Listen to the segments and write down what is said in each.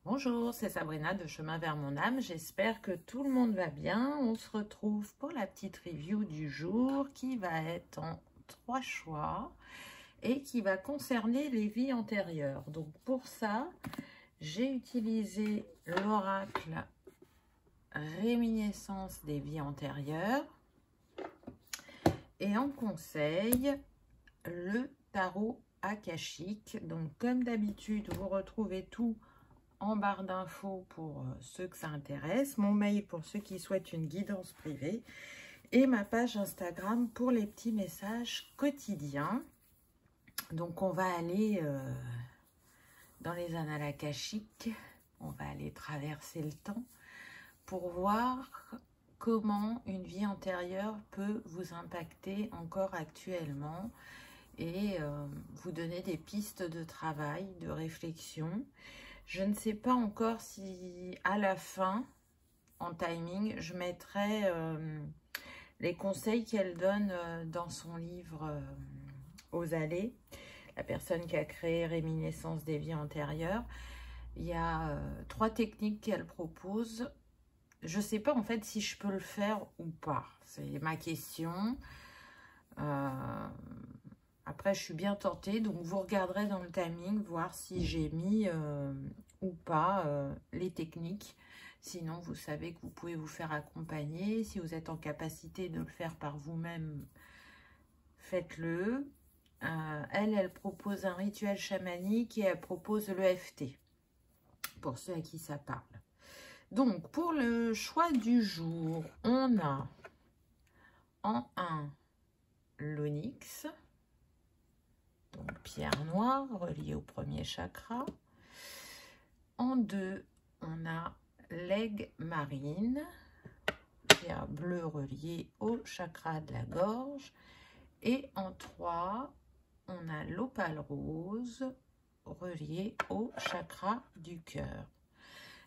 Bonjour, c'est Sabrina de Chemin vers mon âme. J'espère que tout le monde va bien. On se retrouve pour la petite review du jour qui va être en 3 choix et qui va concerner les vies antérieures. Donc pour ça, j'ai utilisé l'oracle réminiscence des vies antérieures et en conseil le tarot akashique. Donc comme d'habitude, vous retrouvez tout en barre d'infos pour ceux que ça intéresse, mon mail pour ceux qui souhaitent une guidance privée et ma page Instagram pour les petits messages quotidiens. Donc on va aller dans les annales akashiques, on va aller traverser le temps pour voir comment une vie antérieure peut vous impacter encore actuellement et vous donner des pistes de travail, de réflexion. Je ne sais pas encore si à la fin, en timing, je mettrai les conseils qu'elle donne dans son livre Aux allées, la personne qui a créé Réminiscence des vies antérieures. Il y a 3 techniques qu'elle propose. Je ne sais pas en fait si je peux le faire ou pas. C'est ma question. Après, je suis bien tentée, donc vous regarderez dans le timing, voir si j'ai mis ou pas les techniques. Sinon, vous savez que vous pouvez vous faire accompagner. Si vous êtes en capacité de le faire par vous-même, faites-le. Elle propose un rituel chamanique et elle propose l'EFT, pour ceux à qui ça parle. Donc, pour le choix du jour, on a en 1 l'onyx. Donc, pierre noire reliée au premier chakra. En 2, on a l'aigle marine, pierre bleue reliée au chakra de la gorge. Et en 3, on a l'opale rose reliée au chakra du cœur.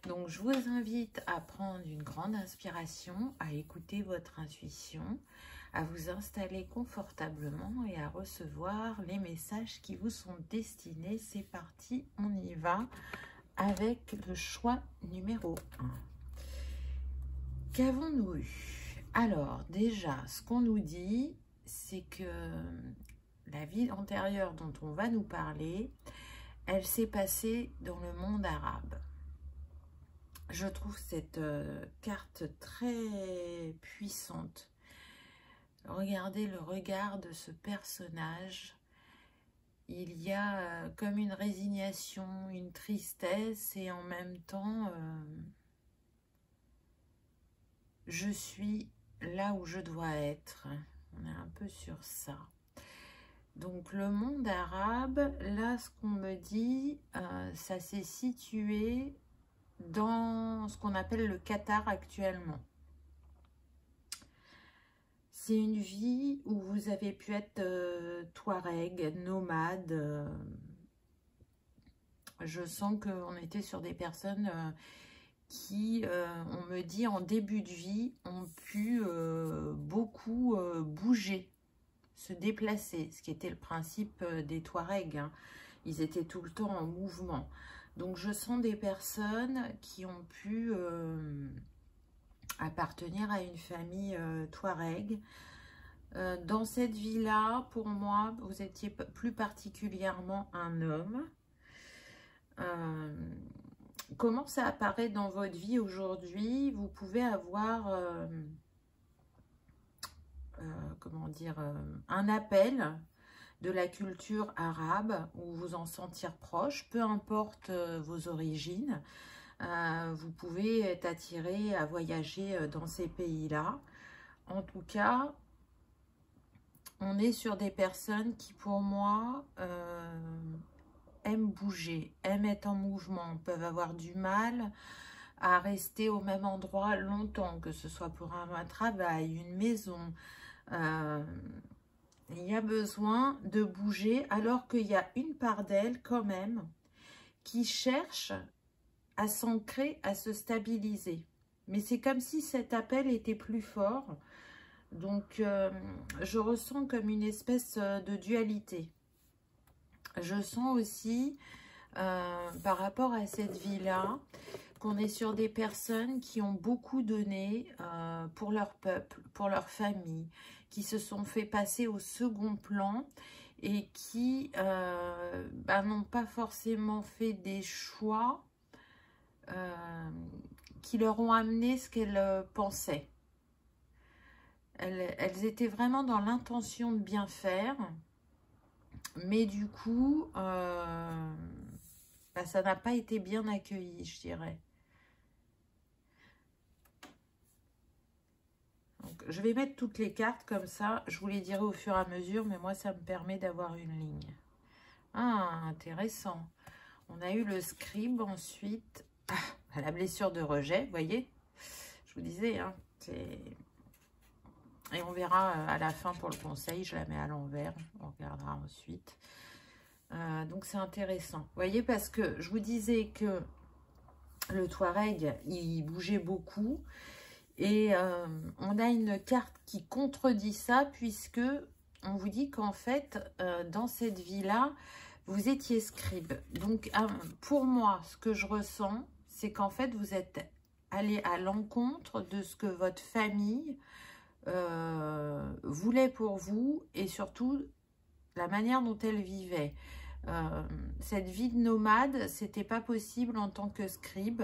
Donc, je vous invite à prendre une grande inspiration, à écouter votre intuition, à vous installer confortablement et à recevoir les messages qui vous sont destinés. C'est parti, on y va avec le choix numéro 1. Qu'avons-nous eu? Alors, déjà, ce qu'on nous dit, c'est que la vie antérieure dont on va nous parler, elle s'est passée dans le monde arabe. Je trouve cette carte très puissante. Regardez le regard de ce personnage. Il y a comme une résignation, une tristesse et en même temps, je suis là où je dois être. On est un peu sur ça. Donc le monde arabe, là ce qu'on me dit, ça s'est situé dans ce qu'on appelle le Qatar actuellement. C'est une vie où vous avez pu être touareg, nomade. Je sens qu'on était sur des personnes qui, on me dit, en début de vie, ont pu beaucoup bouger, se déplacer, ce qui était le principe des touaregs. Hein. Ils étaient tout le temps en mouvement. Donc, je sens des personnes qui ont pu appartenir à une famille touareg. Dans cette vie-là, pour moi, vous étiez plus particulièrement un homme. Comment ça apparaît dans votre vie aujourd'hui? Vous pouvez avoir, comment dire, un appel de la culture arabe ou vous en sentir proche, peu importe vos origines. Vous pouvez être attiré à voyager dans ces pays-là. En tout cas, on est sur des personnes qui, pour moi, aiment bouger, aiment être en mouvement, peuvent avoir du mal à rester au même endroit longtemps, que ce soit pour un travail, une maison. Il y a besoin de bouger, alors qu'il y a une part d'elle quand même qui cherche à s'ancrer, à se stabiliser. Mais c'est comme si cet appel était plus fort. Donc, je ressens comme une espèce de dualité. Je sens aussi par rapport à cette vie-là, qu'on est sur des personnes qui ont beaucoup donné pour leur peuple, pour leur famille, qui se sont fait passer au second plan et qui n'ont pas forcément fait des choix qui leur ont amené ce qu'elles pensaient. Elles étaient vraiment dans l'intention de bien faire, mais du coup, ça n'a pas été bien accueilli, je dirais. Donc, je vais mettre toutes les cartes comme ça, je vous les dirai au fur et à mesure, mais moi, ça me permet d'avoir une ligne. Ah, intéressant. On a eu le scribe ensuite. Ah, la blessure de rejet, vous voyez. Je vous disais, hein, c'est... Et on verra à la fin pour le conseil, je la mets à l'envers, on regardera ensuite. Donc c'est intéressant. Vous voyez, parce que je vous disais que le Touareg, il bougeait beaucoup. Et on a une carte qui contredit ça, puisque on vous dit qu'en fait, dans cette vie-là, vous étiez scribe. Donc pour moi, ce que je ressens, c'est qu'en fait, vous êtes allé à l'encontre de ce que votre famille voulait pour vous, et surtout la manière dont elle vivait. Cette vie de nomade, c'était pas possible en tant que scribe,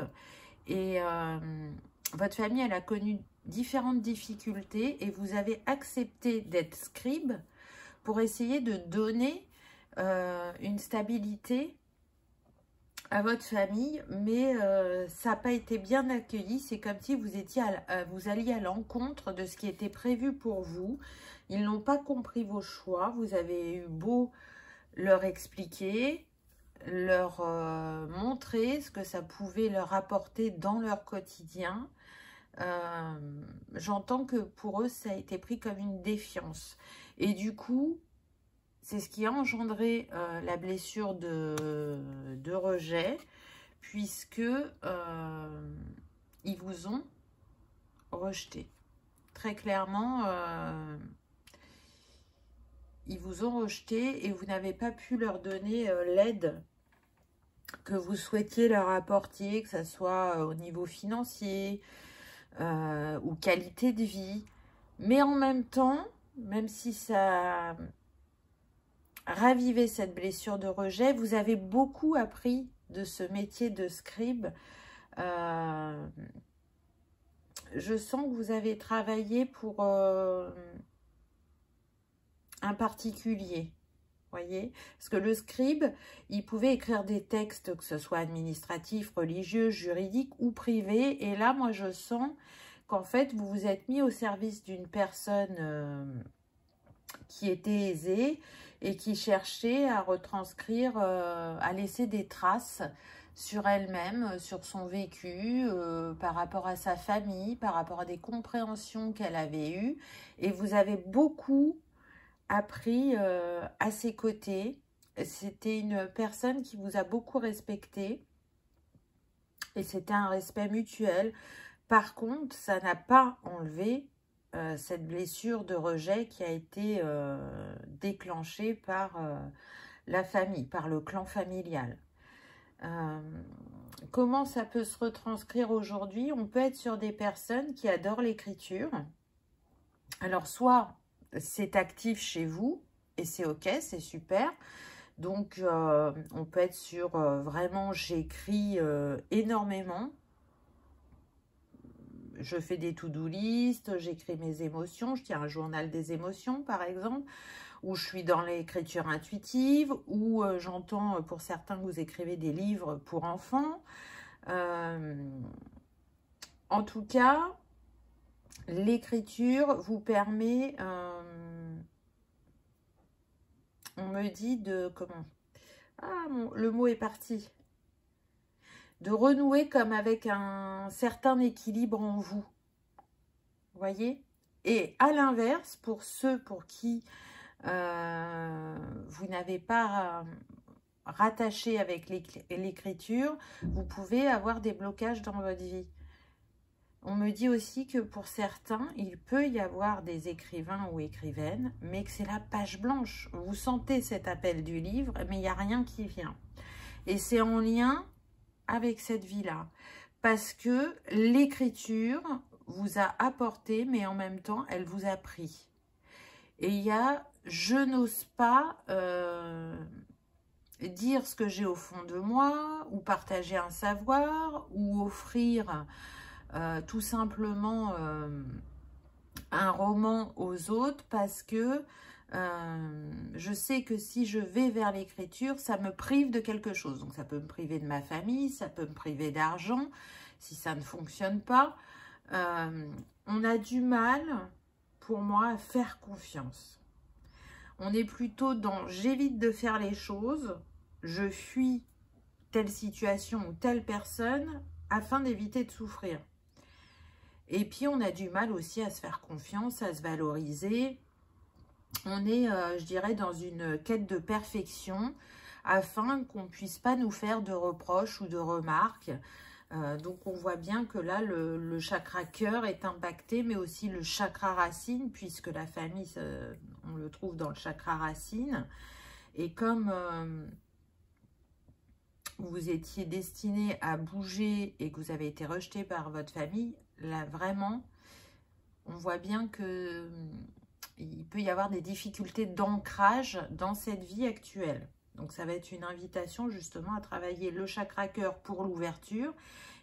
et votre famille, elle a connu différentes difficultés et vous avez accepté d'être scribe pour essayer de donner une stabilité à votre famille, mais ça n'a pas été bien accueilli. C'est comme si vous étiez vous alliez à l'encontre de ce qui était prévu pour vous. Ils n'ont pas compris vos choix. Vous avez eu beau leur expliquer, leur montrer ce que ça pouvait leur apporter dans leur quotidien. J'entends que pour eux, ça a été pris comme une défiance. Et du coup, c'est ce qui a engendré la blessure de rejet, puisque ils vous ont rejeté. Très clairement, ils vous ont rejeté et vous n'avez pas pu leur donner l'aide que vous souhaitiez leur apporter, que ce soit au niveau financier ou qualité de vie. Mais en même temps, même si ça ravivait cette blessure de rejet, vous avez beaucoup appris de ce métier de scribe. Je sens que vous avez travaillé pour un particulier. Voyez, parce que le scribe, il pouvait écrire des textes, que ce soit administratifs, religieux, juridiques ou privés. Et là, moi, je sens qu'en fait, vous vous êtes mis au service d'une personne qui était aisée et qui cherchait à retranscrire, à laisser des traces sur elle-même, sur son vécu, par rapport à sa famille, par rapport à des compréhensions qu'elle avait eues. Et vous avez beaucoup appris à ses côtés. C'était une personne qui vous a beaucoup respecté et c'était un respect mutuel. Par contre, ça n'a pas enlevé cette blessure de rejet qui a été déclenchée par la famille, par le clan familial. Comment ça peut se retranscrire aujourd'hui? On peut être sur des personnes qui adorent l'écriture. Alors, soit c'est actif chez vous et c'est ok, c'est super. Donc, on peut être sur vraiment, j'écris énormément. Je fais des to-do list, j'écris mes émotions, je tiens un journal des émotions par exemple, ou je suis dans l'écriture intuitive, ou j'entends pour certains que vous écrivez des livres pour enfants. En tout cas, l'écriture vous permet, on me dit de, comment, ah, le mot est parti, de renouer comme avec un certain équilibre en vous. Vous voyez? Et à l'inverse, pour ceux pour qui vous n'avez pas rattaché avec l'écriture, vous pouvez avoir des blocages dans votre vie. On me dit aussi que pour certains, il peut y avoir des écrivains ou écrivaines, mais que c'est la page blanche. Vous sentez cet appel du livre, mais il n'y a rien qui vient. Et c'est en lien avec cette vie-là. Parce que l'écriture vous a apporté, mais en même temps, elle vous a pris. Et il y a « je n'ose pas dire ce que j'ai au fond de moi » ou partager un savoir ou offrir tout simplement un roman aux autres parce que je sais que si je vais vers l'écriture, ça me prive de quelque chose. Donc ça peut me priver de ma famille, ça peut me priver d'argent si ça ne fonctionne pas. On a du mal, pour moi, à faire confiance. On est plutôt dans « j'évite de faire les choses, je fuis telle situation ou telle personne afin d'éviter de souffrir ». Et puis, on a du mal aussi à se faire confiance, à se valoriser. On est, je dirais, dans une quête de perfection afin qu'on ne puisse pas nous faire de reproches ou de remarques. Donc, on voit bien que là, le chakra cœur est impacté, mais aussi le chakra racine, puisque la famille, on le trouve dans le chakra racine. Et comme vous étiez destiné à bouger et que vous avez été rejeté par votre famille, là, vraiment, on voit bien que il peut y avoir des difficultés d'ancrage dans cette vie actuelle. Donc, ça va être une invitation justement à travailler le chakra cœur pour l'ouverture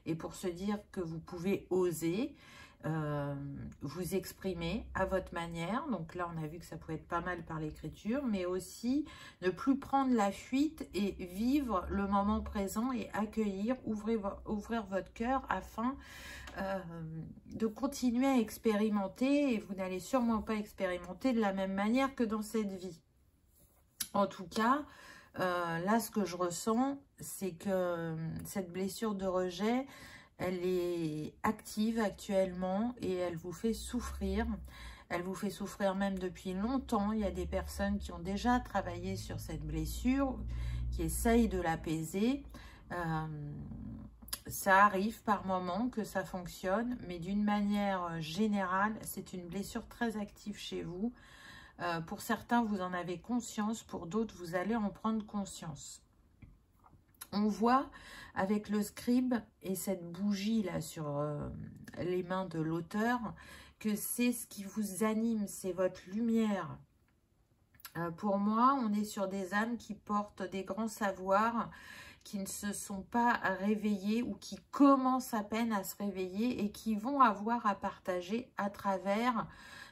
et pour se dire que vous pouvez oser vous exprimer à votre manière. Donc là, on a vu que ça pouvait être pas mal par l'écriture, mais aussi ne plus prendre la fuite et vivre le moment présent et accueillir, ouvrir votre cœur afin de continuer à expérimenter, et vous n'allez sûrement pas expérimenter de la même manière que dans cette vie. En tout cas, là, ce que je ressens, c'est que cette blessure de rejet, elle est active actuellement et elle vous fait souffrir. Elle vous fait souffrir même depuis longtemps. Il y a des personnes qui ont déjà travaillé sur cette blessure, qui essayent de l'apaiser. Ça arrive par moments que ça fonctionne, mais d'une manière générale, c'est une blessure très active chez vous. Pour certains, vous en avez conscience, pour d'autres, vous allez en prendre conscience. On voit avec le scribe et cette bougie là sur les mains de l'auteur que c'est ce qui vous anime, c'est votre lumière. Pour moi, on est sur des âmes qui portent des grands savoirs, qui ne se sont pas réveillés ou qui commencent à peine à se réveiller et qui vont avoir à partager à travers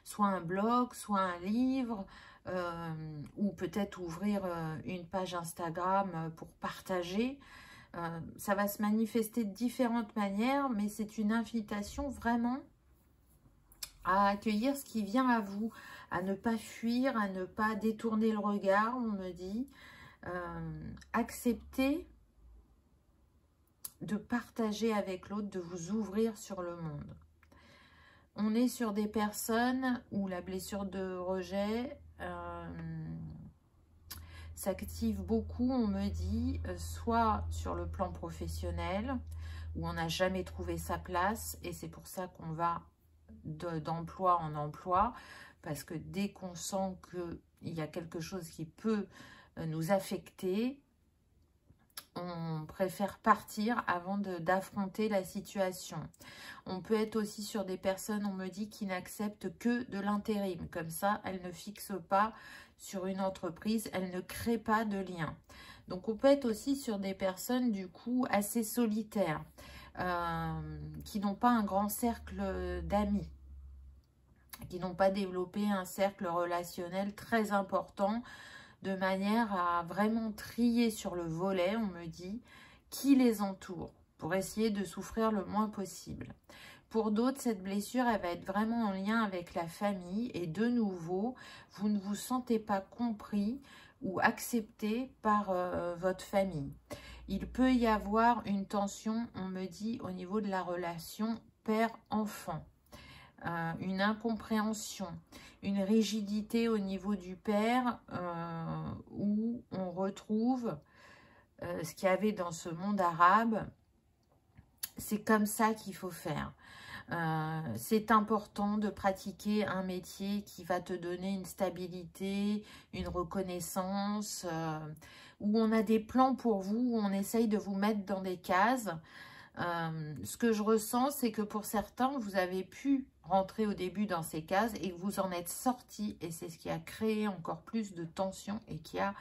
soit un blog, soit un livre, ou peut-être ouvrir une page Instagram pour partager. Ça va se manifester de différentes manières, mais c'est une invitation vraiment à accueillir ce qui vient à vous, à ne pas fuir, à ne pas détourner le regard, on me dit. Accepter de partager avec l'autre, de vous ouvrir sur le monde. On est sur des personnes où la blessure de rejet s'active beaucoup, on me dit, soit sur le plan professionnel, où on n'a jamais trouvé sa place, et c'est pour ça qu'on va d'emploi en emploi, parce que dès qu'on sent qu'il y a quelque chose qui peut nous affecter, on préfère partir avant d'affronter la situation. On peut être aussi sur des personnes, on me dit, qui n'acceptent que de l'intérim. Comme ça, elles ne fixent pas sur une entreprise, elles ne créent pas de lien. Donc, on peut être aussi sur des personnes, du coup, assez solitaires, qui n'ont pas un grand cercle d'amis, qui n'ont pas développé un cercle relationnel très important, de manière à vraiment trier sur le volet, on me dit, qui les entoure, pour essayer de souffrir le moins possible. Pour d'autres, cette blessure, elle va être vraiment en lien avec la famille, et de nouveau, vous ne vous sentez pas compris ou accepté par votre famille. Il peut y avoir une tension, on me dit, au niveau de la relation père-enfant. Une incompréhension, une rigidité au niveau du père où on retrouve ce qu'il y avait dans ce monde arabe. C'est comme ça qu'il faut faire. C'est important de pratiquer un métier qui va te donner une stabilité, une reconnaissance, où on a des plans pour vous, où on essaye de vous mettre dans des cases. Ce que je ressens, c'est que pour certains, vous avez pu rentrer au début dans ces cases et que vous en êtes sortis. Et c'est ce qui a créé encore plus de tension et qui a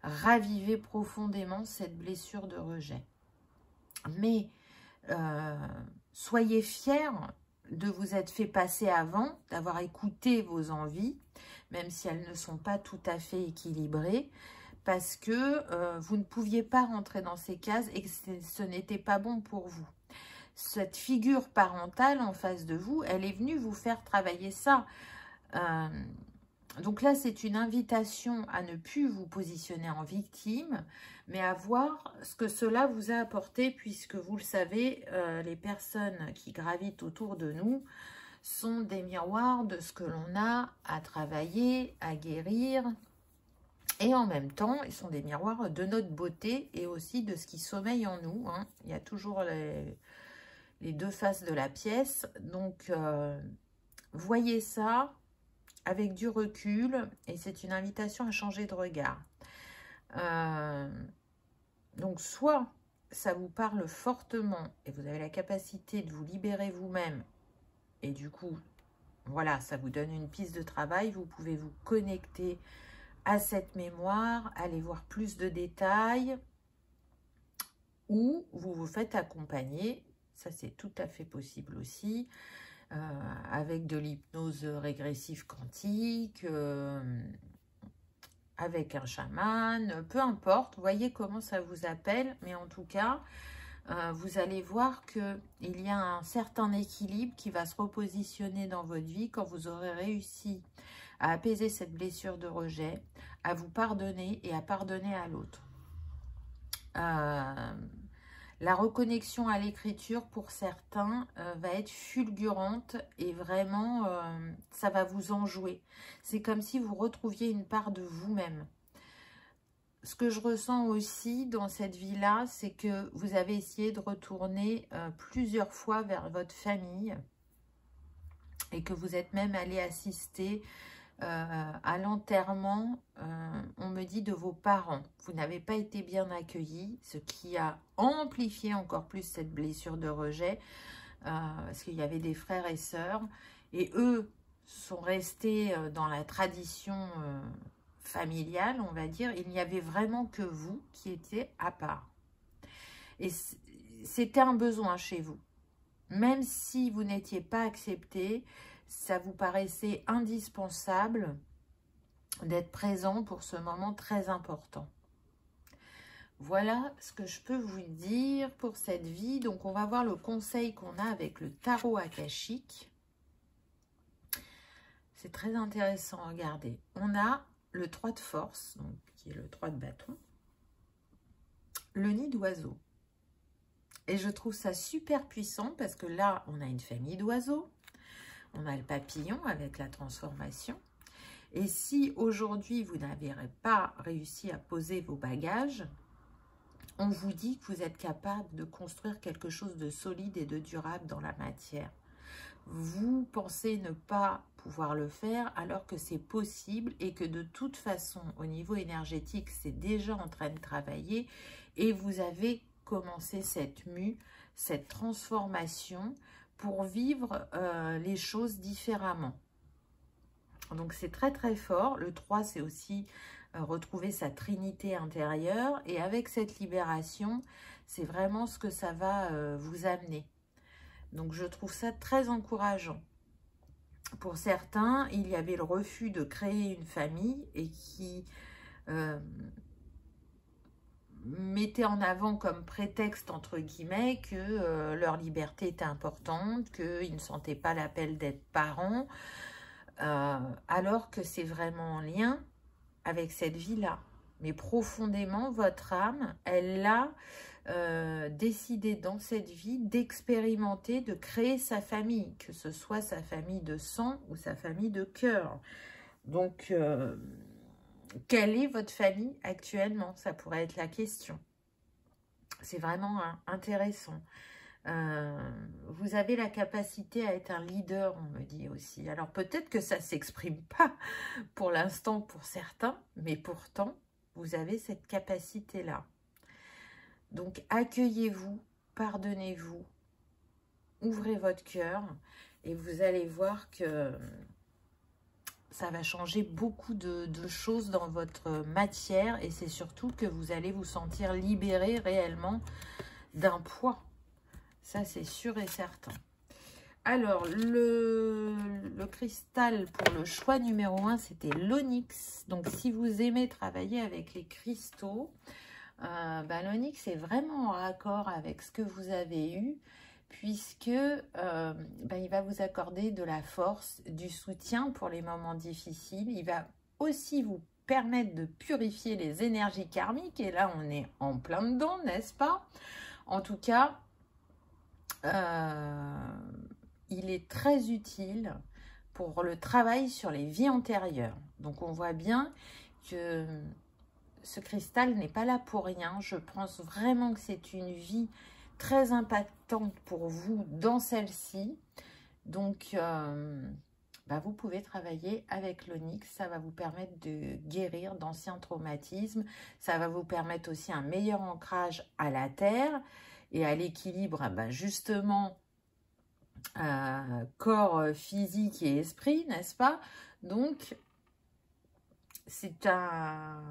ravivé profondément cette blessure de rejet. Mais soyez fiers de vous être fait passer avant, d'avoir écouté vos envies, même si elles ne sont pas tout à fait équilibrées, parce que vous ne pouviez pas rentrer dans ces cases et que ce n'était pas bon pour vous. Cette figure parentale en face de vous, elle est venue vous faire travailler ça. Donc là, c'est une invitation à ne plus vous positionner en victime, mais à voir ce que cela vous a apporté, puisque vous le savez, les personnes qui gravitent autour de nous sont des miroirs de ce que l'on a à travailler, à guérir, et en même temps, ils sont des miroirs de notre beauté et aussi de ce qui sommeille en nous. Hein. Il y a toujours les deux faces de la pièce, donc voyez ça avec du recul, et c'est une invitation à changer de regard. Donc, soit ça vous parle fortement et vous avez la capacité de vous libérer vous-même, et du coup, voilà, ça vous donne une piste de travail, vous pouvez vous connecter à cette mémoire, aller voir plus de détails, ou vous vous faites accompagner, ça c'est tout à fait possible aussi, avec de l'hypnose régressive quantique, avec un chaman, peu importe, voyez comment ça vous appelle, mais en tout cas, vous allez voir qu'il y a un certain équilibre qui va se repositionner dans votre vie quand vous aurez réussi à apaiser cette blessure de rejet, à vous pardonner et à pardonner à l'autre. La reconnexion à l'écriture, pour certains, va être fulgurante et vraiment, ça va vous enjouer. C'est comme si vous retrouviez une part de vous-même. Ce que je ressens aussi dans cette vie-là, c'est que vous avez essayé de retourner plusieurs fois vers votre famille et que vous êtes même allé assister à l'enterrement, on me dit, de vos parents. Vous n'avez pas été bien accueillis, ce qui a amplifié encore plus cette blessure de rejet, parce qu'il y avait des frères et sœurs, et eux sont restés dans la tradition familiale, on va dire. Il n'y avait vraiment que vous qui étiez à part. Et c'était un besoin chez vous. Même si vous n'étiez pas accepté, ça vous paraissait indispensable d'être présent pour ce moment très important. Voilà ce que je peux vous dire pour cette vie. Donc, on va voir le conseil qu'on a avec le tarot akashique. C'est très intéressant, regardez. On a le 3 de force, donc, qui est le 3 de bâton, le nid d'oiseau. Et je trouve ça super puissant parce que là, on a une famille d'oiseaux. On a le papillon avec la transformation. Et si aujourd'hui, vous n'avez pas réussi à poser vos bagages, on vous dit que vous êtes capable de construire quelque chose de solide et de durable dans la matière. Vous pensez ne pas pouvoir le faire alors que c'est possible et que de toute façon, au niveau énergétique, c'est déjà en train de travailler et vous avez commencé cette mue, cette transformation pour vivre les choses différemment. Donc, c'est très, très fort. Le 3, c'est aussi retrouver sa trinité intérieure. Et avec cette libération, c'est vraiment ce que ça va vous amener. Donc, je trouve ça très encourageant. Pour certains, il y avait le refus de créer une famille et qui mettait en avant comme prétexte, entre guillemets, que leur liberté était importante, qu'ils ne sentaient pas l'appel d'être parents, alors que c'est vraiment en lien avec cette vie-là. Mais profondément, votre âme, elle a décidé dans cette vie d'expérimenter, de créer sa famille, que ce soit sa famille de sang ou sa famille de cœur. Donc, quelle est votre famille actuellement? Ça pourrait être la question. C'est vraiment intéressant. Vous avez la capacité à être un leader, on me dit aussi. Alors peut-être que ça ne s'exprime pas pour l'instant pour certains, mais pourtant, vous avez cette capacité-là. Donc, accueillez-vous, pardonnez-vous, ouvrez votre cœur et vous allez voir que ça va changer beaucoup de choses dans votre matière et c'est surtout que vous allez vous sentir libéré réellement d'un poids. Ça, c'est sûr et certain. Alors, le cristal pour le choix numéro 1, c'était l'onyx. Donc, si vous aimez travailler avec les cristaux, l'onyx est vraiment en raccord avec ce que vous avez eu, puisque il va vous accorder de la force, du soutien pour les moments difficiles. Il va aussi vous permettre de purifier les énergies karmiques. Et là, on est en plein dedans, n'est-ce pas? En tout cas, il est très utile pour le travail sur les vies antérieures. Donc, on voit bien que ce cristal n'est pas là pour rien. Je pense vraiment que c'est une vie très impactante pour vous dans celle-ci. Donc, vous pouvez travailler avec l'onyx. Ça va vous permettre de guérir d'anciens traumatismes. Ça va vous permettre aussi un meilleur ancrage à la terre et à l'équilibre, justement, corps physique et esprit, n'est-ce pas? Donc, c'est un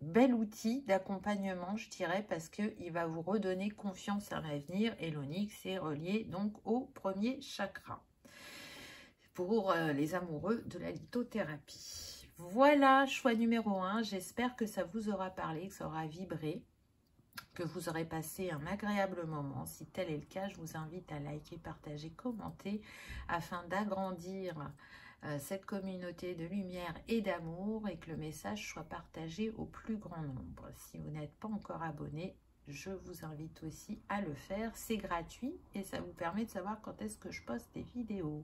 bel outil d'accompagnement, je dirais, parce qu'il va vous redonner confiance en l'avenir. Et l'onyx est relié donc au premier chakra pour les amoureux de la lithothérapie. Voilà, choix numéro 1. J'espère que ça vous aura parlé, que ça aura vibré, que vous aurez passé un agréable moment. Si tel est le cas, je vous invite à liker, partager, commenter afin d'agrandir cette communauté de lumière et d'amour et que le message soit partagé au plus grand nombre. Si vous n'êtes pas encore abonné, je vous invite aussi à le faire. C'est gratuit et ça vous permet de savoir quand est-ce que je poste des vidéos.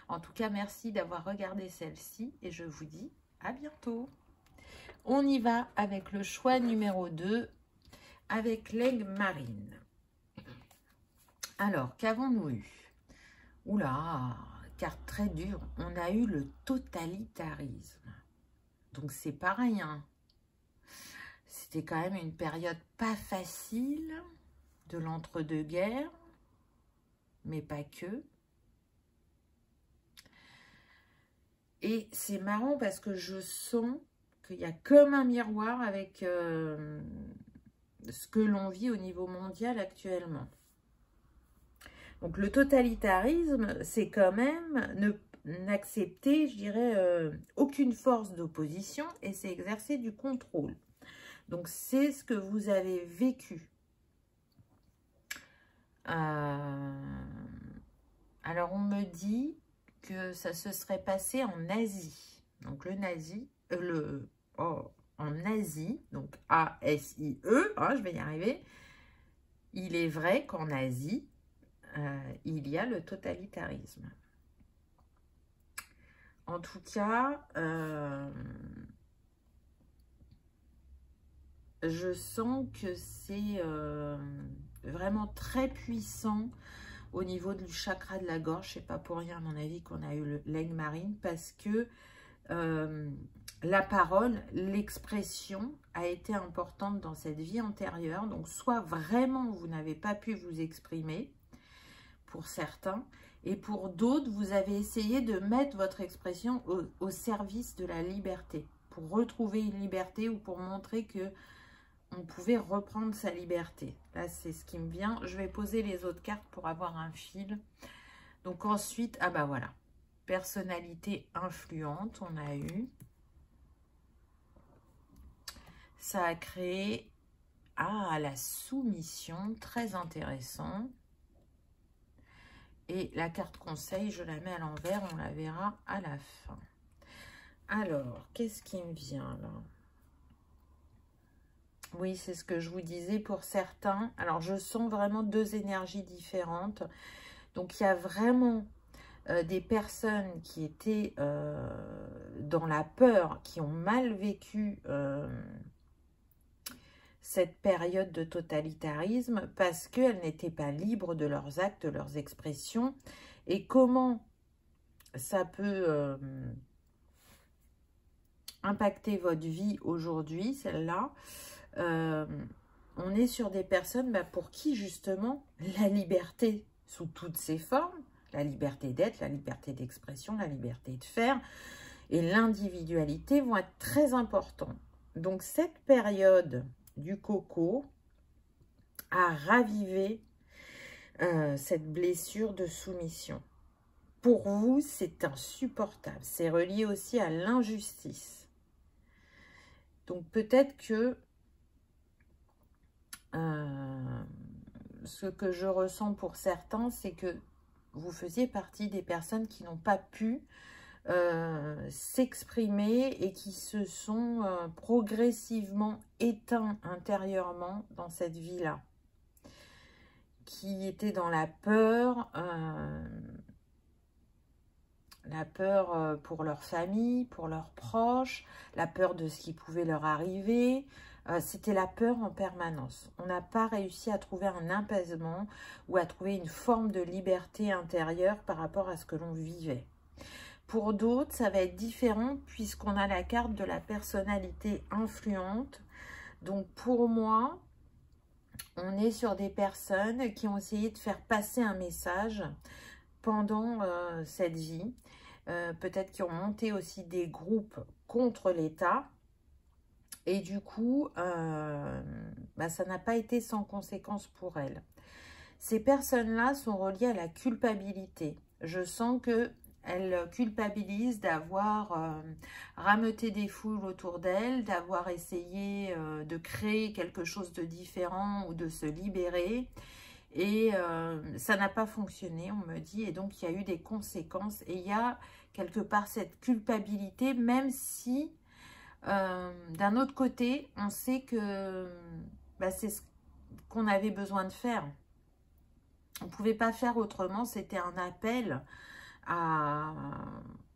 En tout cas, merci d'avoir regardé celle-ci et je vous dis à bientôt. On y va avec le choix numéro 2, avec l'aigle marine. Alors, qu'avons-nous eu? Oula, carte très dure. On a eu le totalitarisme. Donc, c'est pareil, hein. C'était quand même une période pas facile de l'entre-deux-guerres, mais pas que. Et c'est marrant parce que je sens qu'il y a comme un miroir avec ce que l'on vit au niveau mondial actuellement. Donc le totalitarisme, c'est quand même n'accepter, je dirais, aucune force d'opposition et c'est exercer du contrôle. Donc c'est ce que vous avez vécu. Alors on me dit que ça se serait passé en Asie. Donc en Asie, donc A-S-I-E, hein, je vais y arriver. Il est vrai qu'en Asie, il y a le totalitarisme. En tout cas, je sens que c'est vraiment très puissant au niveau du chakra de la gorge. C'est pas pour rien, à mon avis, qu'on a eu l'aigle marine, parce que la parole, l'expression a été importante dans cette vie antérieure. Donc, soit vraiment vous n'avez pas pu vous exprimer, pour certains, et pour d'autres, vous avez essayé de mettre votre expression au service de la liberté, pour retrouver une liberté ou pour montrer que on pouvait reprendre sa liberté. Là, c'est ce qui me vient. Je vais poser les autres cartes pour avoir un fil. Donc ensuite, voilà. Personnalité influente, on a eu. Ça a créé la soumission, très intéressant. Et la carte conseil, je la mets à l'envers, on la verra à la fin. Alors, qu'est-ce qui me vient là? Oui, c'est ce que je vous disais pour certains. Alors, je sens vraiment deux énergies différentes. Donc, il y a vraiment des personnes qui étaient dans la peur, qui ont mal vécu cette période de totalitarisme parce qu'elles n'étaient pas libres de leurs actes, de leurs expressions. Et comment ça peut impacter votre vie aujourd'hui, celle-là. On est sur des personnes pour qui, justement, la liberté sous toutes ses formes, la liberté d'être, la liberté d'expression, la liberté de faire et l'individualité vont être très importants. Donc, cette période du coco a ravivé cette blessure de soumission. Pour vous, c'est insupportable. C'est relié aussi à l'injustice. Donc, peut-être que ce que je ressens pour certains, c'est que vous faisiez partie des personnes qui n'ont pas pu s'exprimer et qui se sont progressivement éteints intérieurement dans cette vie-là, qui étaient dans la peur pour leur famille, pour leurs proches, la peur de ce qui pouvait leur arriver. C'était la peur en permanence. On n'a pas réussi à trouver un apaisement ou à trouver une forme de liberté intérieure par rapport à ce que l'on vivait. Pour d'autres, ça va être différent puisqu'on a la carte de la personnalité influente. Donc pour moi, on est sur des personnes qui ont essayé de faire passer un message pendant cette vie. Peut-être qui ont monté aussi des groupes contre l'État. Et du coup, ça n'a pas été sans conséquence pour elles. Ces personnes-là sont reliées à la culpabilité. Je sens qu'elles culpabilisent d'avoir rameuté des foules autour d'elles, d'avoir essayé de créer quelque chose de différent ou de se libérer. Et ça n'a pas fonctionné, on me dit, et donc il y a eu des conséquences. Et il y a quelque part cette culpabilité, même si d'un autre côté, on sait que c'est ce qu'on avait besoin de faire. On ne pouvait pas faire autrement, c'était un appel à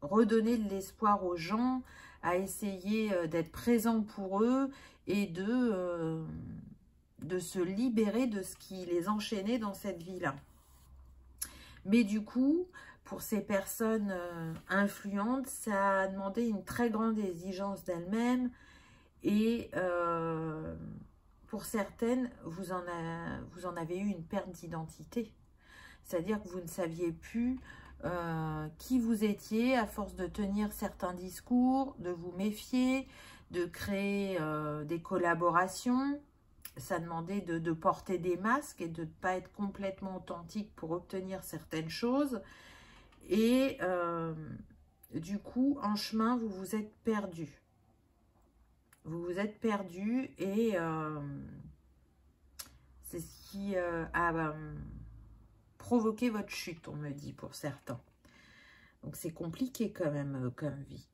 redonner de l'espoir aux gens, à essayer d'être présent pour eux et de se libérer de ce qui les enchaînait dans cette vie-là. Mais du coup, pour ces personnes influentes, ça a demandé une très grande exigence d'elles-mêmes. Et pour certaines, vous en avez eu une perte d'identité. C'est-à-dire que vous ne saviez plus qui vous étiez à force de tenir certains discours, de vous méfier, de créer des collaborations. Ça demandait de porter des masques et de ne pas être complètement authentique pour obtenir certaines choses. Et du coup, en chemin, vous vous êtes perdu. Vous vous êtes perdu et c'est ce qui a provoqué votre chute, on me dit, pour certains. Donc, c'est compliqué quand même comme vie.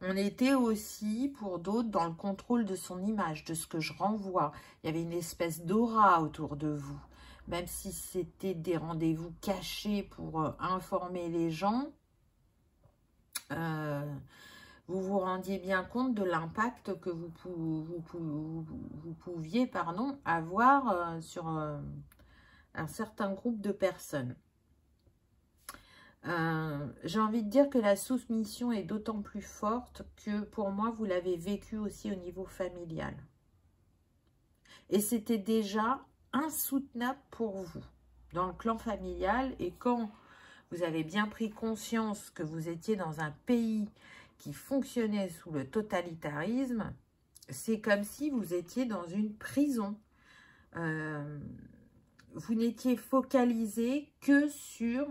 On était aussi, pour d'autres, dans le contrôle de son image, de ce que je renvoie. Il y avait une espèce d'aura autour de vous. Même si c'était des rendez-vous cachés pour informer les gens, vous vous rendiez bien compte de l'impact que vous pouviez avoir sur un certain groupe de personnes. J'ai envie de dire que la soumission est d'autant plus forte que pour moi, vous l'avez vécu aussi au niveau familial. Et c'était déjà insoutenable pour vous dans le clan familial. Et quand vous avez bien pris conscience que vous étiez dans un pays qui fonctionnait sous le totalitarisme, c'est comme si vous étiez dans une prison. Vous n'étiez focalisé que sur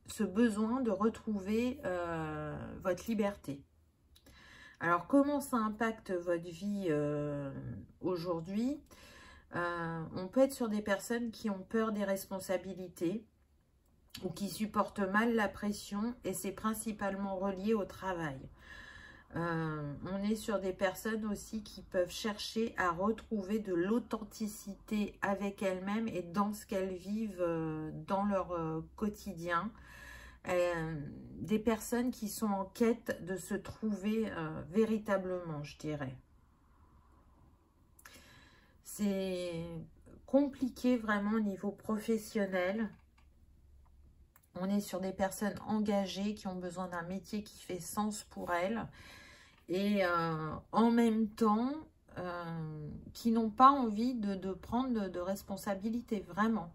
ce besoin de retrouver votre liberté. Alors, comment ça impacte votre vie aujourd'hui? On peut être sur des personnes qui ont peur des responsabilités ou qui supportent mal la pression et c'est principalement relié au travail. On est sur des personnes aussi qui peuvent chercher à retrouver de l'authenticité avec elles-mêmes et dans ce qu'elles vivent dans leur quotidien. Des personnes qui sont en quête de se trouver véritablement, je dirais. C'est compliqué vraiment au niveau professionnel. On est sur des personnes engagées qui ont besoin d'un métier qui fait sens pour elles. Et en même temps, qui n'ont pas envie de prendre de responsabilité, vraiment.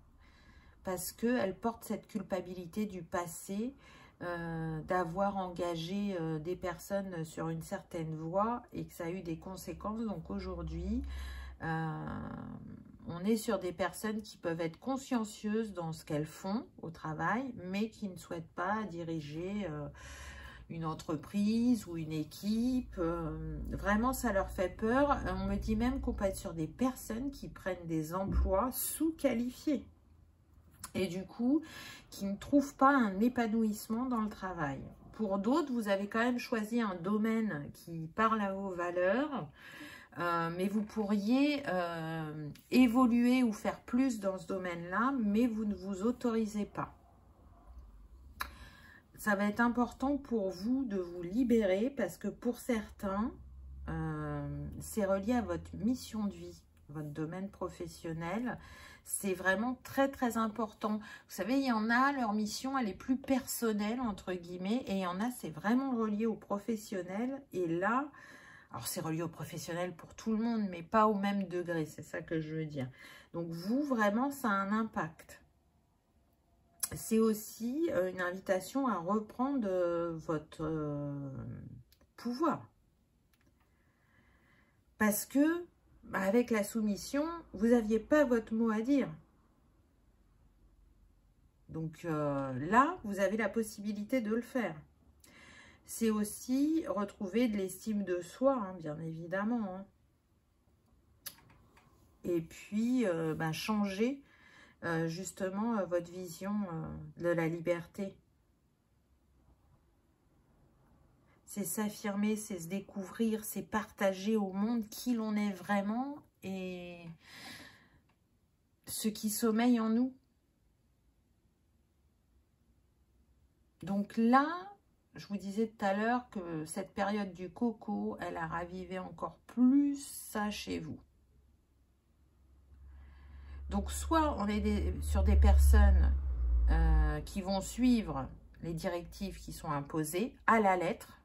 Parce qu'elles portent cette culpabilité du passé, d'avoir engagé des personnes sur une certaine voie et que ça a eu des conséquences. Donc aujourd'hui, on est sur des personnes qui peuvent être consciencieuses dans ce qu'elles font au travail, mais qui ne souhaitent pas diriger une entreprise ou une équipe. Vraiment, ça leur fait peur. On me dit même qu'on peut être sur des personnes qui prennent des emplois sous-qualifiés. Et du coup, qui ne trouvent pas un épanouissement dans le travail. Pour d'autres, vous avez quand même choisi un domaine qui parle à vos valeurs, mais vous pourriez évoluer ou faire plus dans ce domaine-là, mais vous ne vous autorisez pas. Ça va être important pour vous de vous libérer parce que pour certains, c'est relié à votre mission de vie, votre domaine professionnel. C'est vraiment très très important. Vous savez, il y en a, leur mission, elle est plus personnelle, entre guillemets, et il y en a, c'est vraiment relié au professionnel. Et là, alors c'est relié au professionnel pour tout le monde, mais pas au même degré, c'est ça que je veux dire. Donc vous, vraiment, ça a un impact. C'est aussi une invitation à reprendre votre pouvoir. Parce que, avec la soumission, vous n'aviez pas votre mot à dire. Donc là, vous avez la possibilité de le faire. C'est aussi retrouver de l'estime de soi, hein, bien évidemment. Hein. Et puis, changer justement votre vision de la liberté. C'est s'affirmer, c'est se découvrir, c'est partager au monde qui l'on est vraiment et ce qui sommeille en nous. Donc là, je vous disais tout à l'heure que cette période du coco, elle a ravivé encore plus ça chez vous. Donc soit on est sur des personnes qui vont suivre les directives qui sont imposées à la lettre.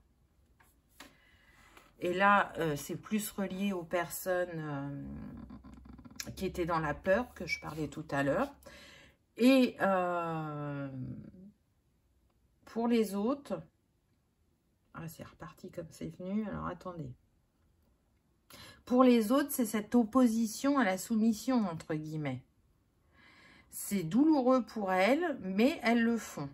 Et là, c'est plus relié aux personnes qui étaient dans la peur que je parlais tout à l'heure. Et pour les autres, ah, c'est reparti comme c'est venu, alors attendez. Pour les autres, c'est cette opposition à la soumission, entre guillemets. C'est douloureux pour elles, mais elles le font.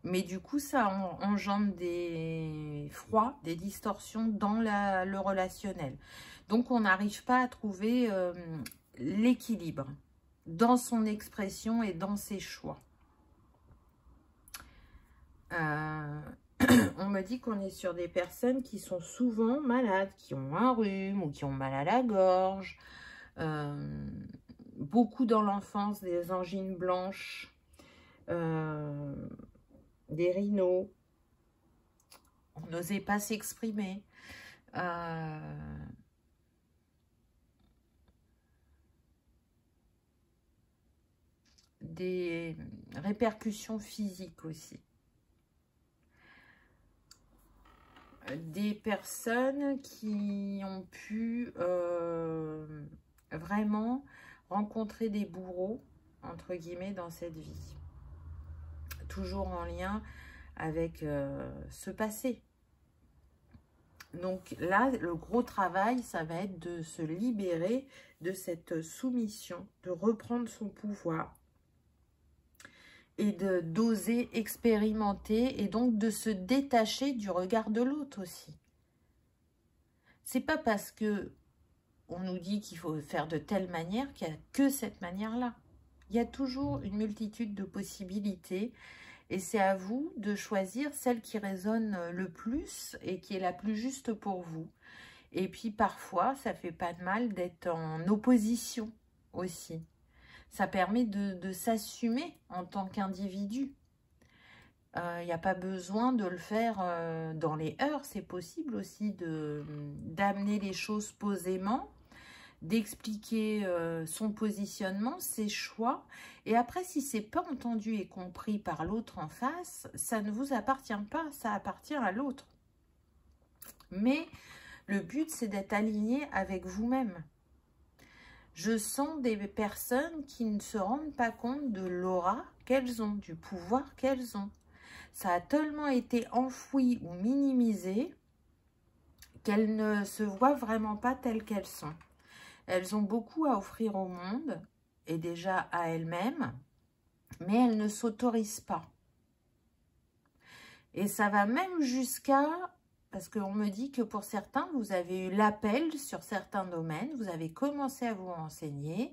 Mais du coup, ça engendre des froids, des distorsions dans le relationnel. Donc, on n'arrive pas à trouver l'équilibre dans son expression et dans ses choix. On me dit qu'on est sur des personnes qui sont souvent malades, qui ont un rhume ou qui ont mal à la gorge. Beaucoup dans l'enfance, des angines blanches, des rhinos. On n'osait pas s'exprimer. Des répercussions physiques aussi. Des personnes qui ont pu vraiment rencontrer des bourreaux, entre guillemets, dans cette vie. Toujours en lien avec ce passé. Donc là, le gros travail, ça va être de se libérer de cette soumission, de reprendre son pouvoir et d'oser expérimenter et donc de se détacher du regard de l'autre aussi. C'est pas parce que on nous dit qu'il faut faire de telle manière qu'il n'y a que cette manière-là. Il y a toujours une multitude de possibilités et c'est à vous de choisir celle qui résonne le plus et qui est la plus juste pour vous. Et puis parfois, ça fait pas de mal d'être en opposition aussi. Ça permet de s'assumer en tant qu'individu. Il n'y a pas besoin de le faire dans les heures. C'est possible aussi d'amener les choses posément, d'expliquer son positionnement, ses choix. Et après, si c'est pas entendu et compris par l'autre en face, ça ne vous appartient pas, ça appartient à l'autre. Mais le but, c'est d'être aligné avec vous-même. Je sens des personnes qui ne se rendent pas compte de l'aura qu'elles ont, du pouvoir qu'elles ont. Ça a tellement été enfoui ou minimisé qu'elles ne se voient vraiment pas telles qu'elles sont. Elles ont beaucoup à offrir au monde, et déjà à elles-mêmes, mais elles ne s'autorisent pas. Et ça va même jusqu'à... Parce qu'on me dit que pour certains, vous avez eu l'appel sur certains domaines, vous avez commencé à vous renseigner,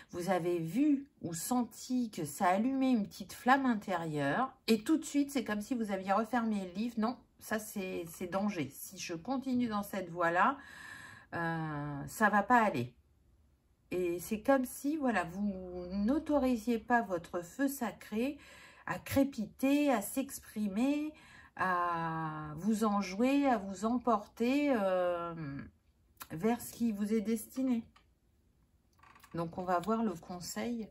vous avez vu ou senti que ça allumait une petite flamme intérieure, et tout de suite, c'est comme si vous aviez refermé le livre. Non, ça c'est danger. Si je continue dans cette voie-là, ça va pas aller. Et c'est comme si, voilà, vous n'autorisiez pas votre feu sacré à crépiter, à s'exprimer, à vous enjouer, à vous emporter vers ce qui vous est destiné. Donc, on va voir le conseil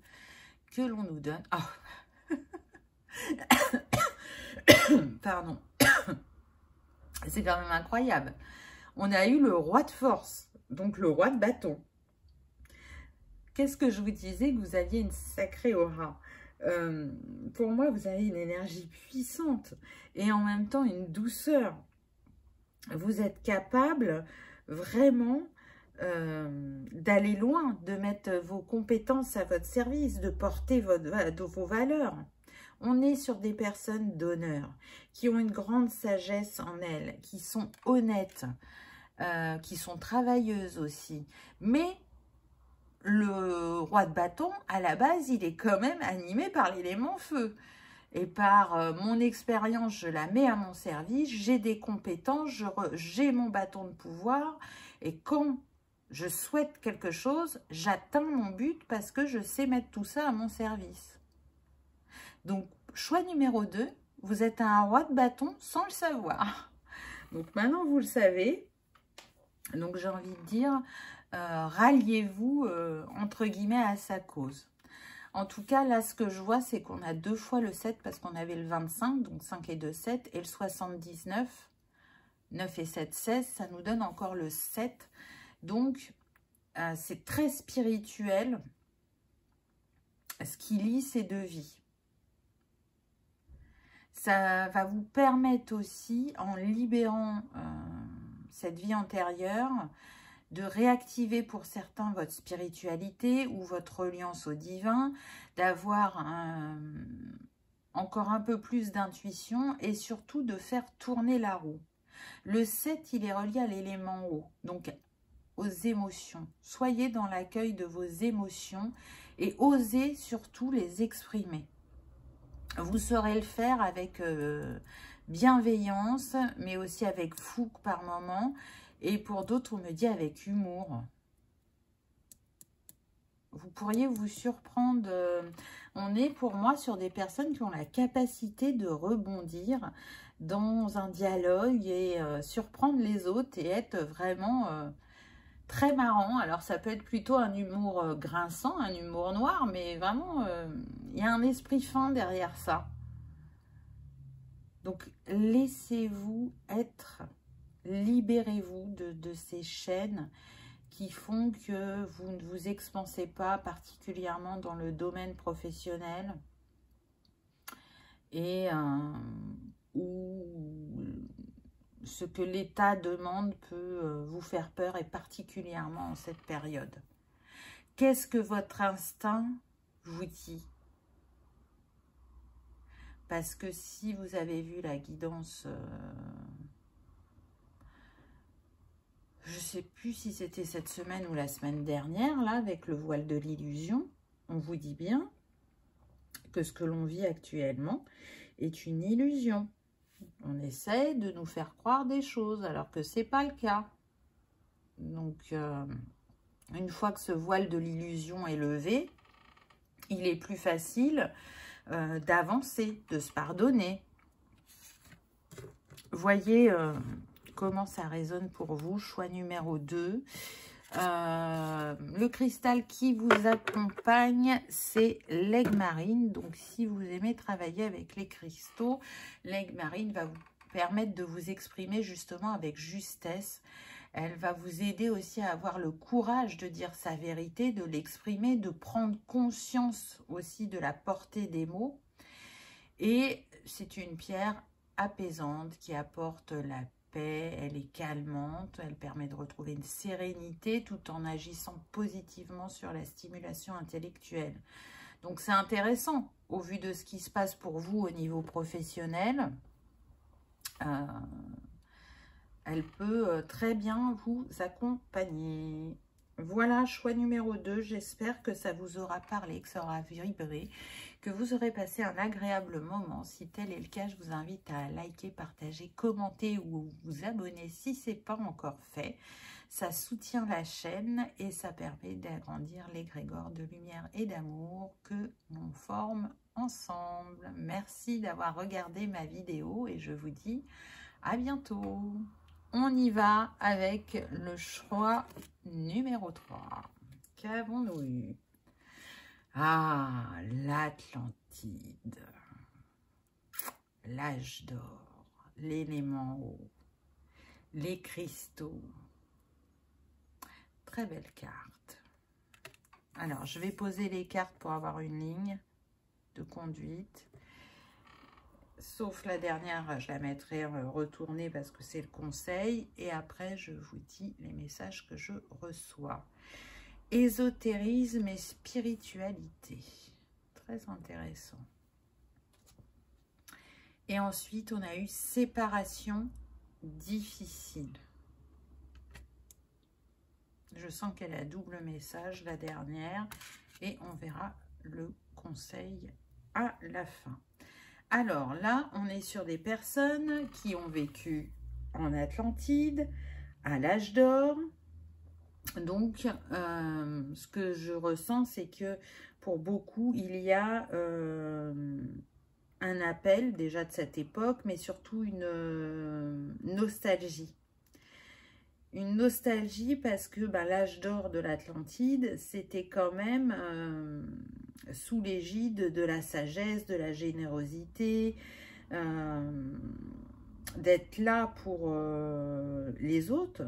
que l'on nous donne. Oh. Pardon. C'est quand même incroyable. On a eu le roi de force, donc le roi de bâton. Qu'est-ce que je vous disais? Que vous aviez une sacrée aura. Pour moi, vous avez une énergie puissante et en même temps une douceur. Vous êtes capable vraiment d'aller loin, de mettre vos compétences à votre service, de porter vos valeurs. On est sur des personnes d'honneur, qui ont une grande sagesse en elles, qui sont honnêtes, qui sont travailleuses aussi. Mais le roi de bâton, à la base, il est quand même animé par l'élément feu. Et par mon expérience, je la mets à mon service, j'ai des compétences, j'ai mon bâton de pouvoir. Et quand je souhaite quelque chose, j'atteins mon but parce que je sais mettre tout ça à mon service. Donc, choix numéro 2, vous êtes un roi de bâton sans le savoir. Donc, maintenant, vous le savez. Donc, j'ai envie de dire, ralliez-vous, entre guillemets, à sa cause. En tout cas, là, ce que je vois, c'est qu'on a 2 fois le 7 parce qu'on avait le 25, donc 5 et 2, 7, et le 79, 9 et 7, 16, ça nous donne encore le 7. Donc, c'est très spirituel, ce qui lie ces 2 vies. Ça va vous permettre aussi, en libérant cette vie antérieure, de réactiver pour certains votre spiritualité ou votre reliance au divin, d'avoir encore un peu plus d'intuition et surtout de faire tourner la roue. Le 7, il est relié à l'élément eau, donc aux émotions. Soyez dans l'accueil de vos émotions et osez surtout les exprimer. Vous saurez le faire avec bienveillance, mais aussi avec fougue par moment. Et pour d'autres, on me dit avec humour. Vous pourriez vous surprendre. On est pour moi sur des personnes qui ont la capacité de rebondir dans un dialogue et surprendre les autres et être vraiment très marrant. Alors ça peut être plutôt un humour grinçant, un humour noir, mais vraiment il y a un esprit fin derrière ça. Donc laissez-vous être... Libérez-vous de ces chaînes qui font que vous ne vous expansez pas, particulièrement dans le domaine professionnel, et où ce que l'État demande peut vous faire peur, et particulièrement en cette période. Qu'est-ce que votre instinct vous dit? Parce que si vous avez vu la guidance... je ne sais plus si c'était cette semaine ou la semaine dernière, là, avec le voile de l'illusion. On vous dit bien que ce que l'on vit actuellement est une illusion. On essaie de nous faire croire des choses, alors que ce n'est pas le cas. Donc, une fois que ce voile de l'illusion est levé, il est plus facile d'avancer, de se pardonner. Voyez... comment ça résonne pour vous? Choix numéro 2. Le cristal qui vous accompagne, c'est l'aigle marine. Donc, si vous aimez travailler avec les cristaux, l'aigle marine va vous permettre de vous exprimer justement avec justesse. Elle va vous aider aussi à avoir le courage de dire sa vérité, de l'exprimer, de prendre conscience aussi de la portée des mots. Et c'est une pierre apaisante qui apporte la paix, elle est calmante, elle permet de retrouver une sérénité tout en agissant positivement sur la stimulation intellectuelle. Donc c'est intéressant au vu de ce qui se passe pour vous au niveau professionnel. Elle peut très bien vous accompagner. Voilà, choix numéro 2. J'espère que ça vous aura parlé, que ça aura vibré, que vous aurez passé un agréable moment. Si tel est le cas, je vous invite à liker, partager, commenter ou vous abonner si ce n'est pas encore fait. Ça soutient la chaîne et ça permet d'agrandir l'égrégore de lumière et d'amour que l'on forme ensemble. Merci d'avoir regardé ma vidéo et je vous dis à bientôt. On y va avec le choix numéro 3. Qu'avons-nous eu? Ah, l'Atlantide, l'âge d'or, l'élément eau, les cristaux. Très belle carte. Alors, je vais poser les cartes pour avoir une ligne de conduite. Sauf la dernière, je la mettrai retournée parce que c'est le conseil. Et après, je vous dis les messages que je reçois. Ésotérisme et spiritualité. Très intéressant. Et ensuite, on a eu séparation difficile. Je sens qu'elle a double message, la dernière. Et on verra le conseil à la fin. Alors là, on est sur des personnes qui ont vécu en Atlantide, à l'âge d'or. Donc, ce que je ressens, c'est que pour beaucoup, il y a un appel déjà de cette époque, mais surtout une nostalgie. Une nostalgie parce que l'âge d'or de l'Atlantide, c'était quand même sous l'égide de la sagesse, de la générosité, d'être là pour les autres.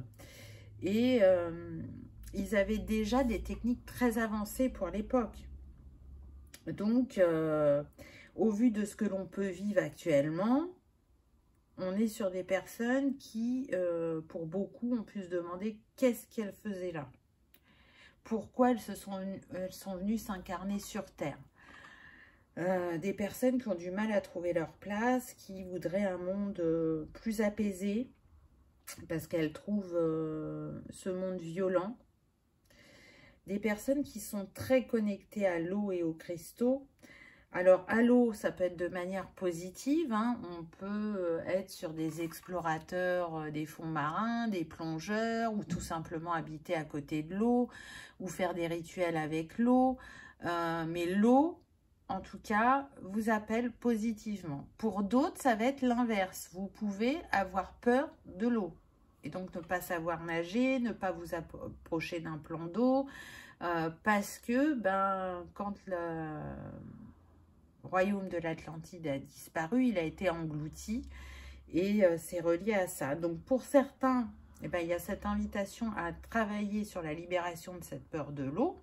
Et ils avaient déjà des techniques très avancées pour l'époque. Donc, au vu de ce que l'on peut vivre actuellement, on est sur des personnes qui, pour beaucoup, ont pu se demander qu'est-ce qu'elles faisaient là. Pourquoi elles sont venues s'incarner sur Terre. Des personnes qui ont du mal à trouver leur place, qui voudraient un monde plus apaisé, parce qu'elles trouvent ce monde violent. Des personnes qui sont très connectées à l'eau et aux cristaux. Alors, à l'eau, ça peut être de manière positive, hein. On peut être sur des explorateurs des fonds marins, des plongeurs, ou tout simplement habiter à côté de l'eau, ou faire des rituels avec l'eau. Mais l'eau, en tout cas, vous appelle positivement. Pour d'autres, ça va être l'inverse. Vous pouvez avoir peur de l'eau. Et donc, ne pas savoir nager, ne pas vous approcher d'un plan d'eau, parce que, quand le royaume de l'Atlantide a disparu, il a été englouti et c'est relié à ça. Donc pour certains, il y a cette invitation à travailler sur la libération de cette peur de l'eau,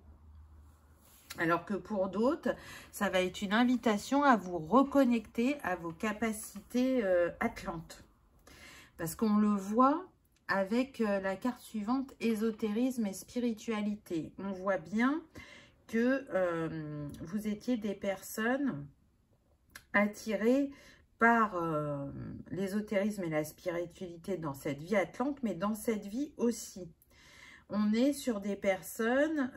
alors que pour d'autres, ça va être une invitation à vous reconnecter à vos capacités atlantes. Parce qu'on le voit avec la carte suivante, ésotérisme et spiritualité. On voit bien que vous étiez des personnes attirées par l'ésotérisme et la spiritualité dans cette vie atlante, mais dans cette vie aussi. On est sur des personnes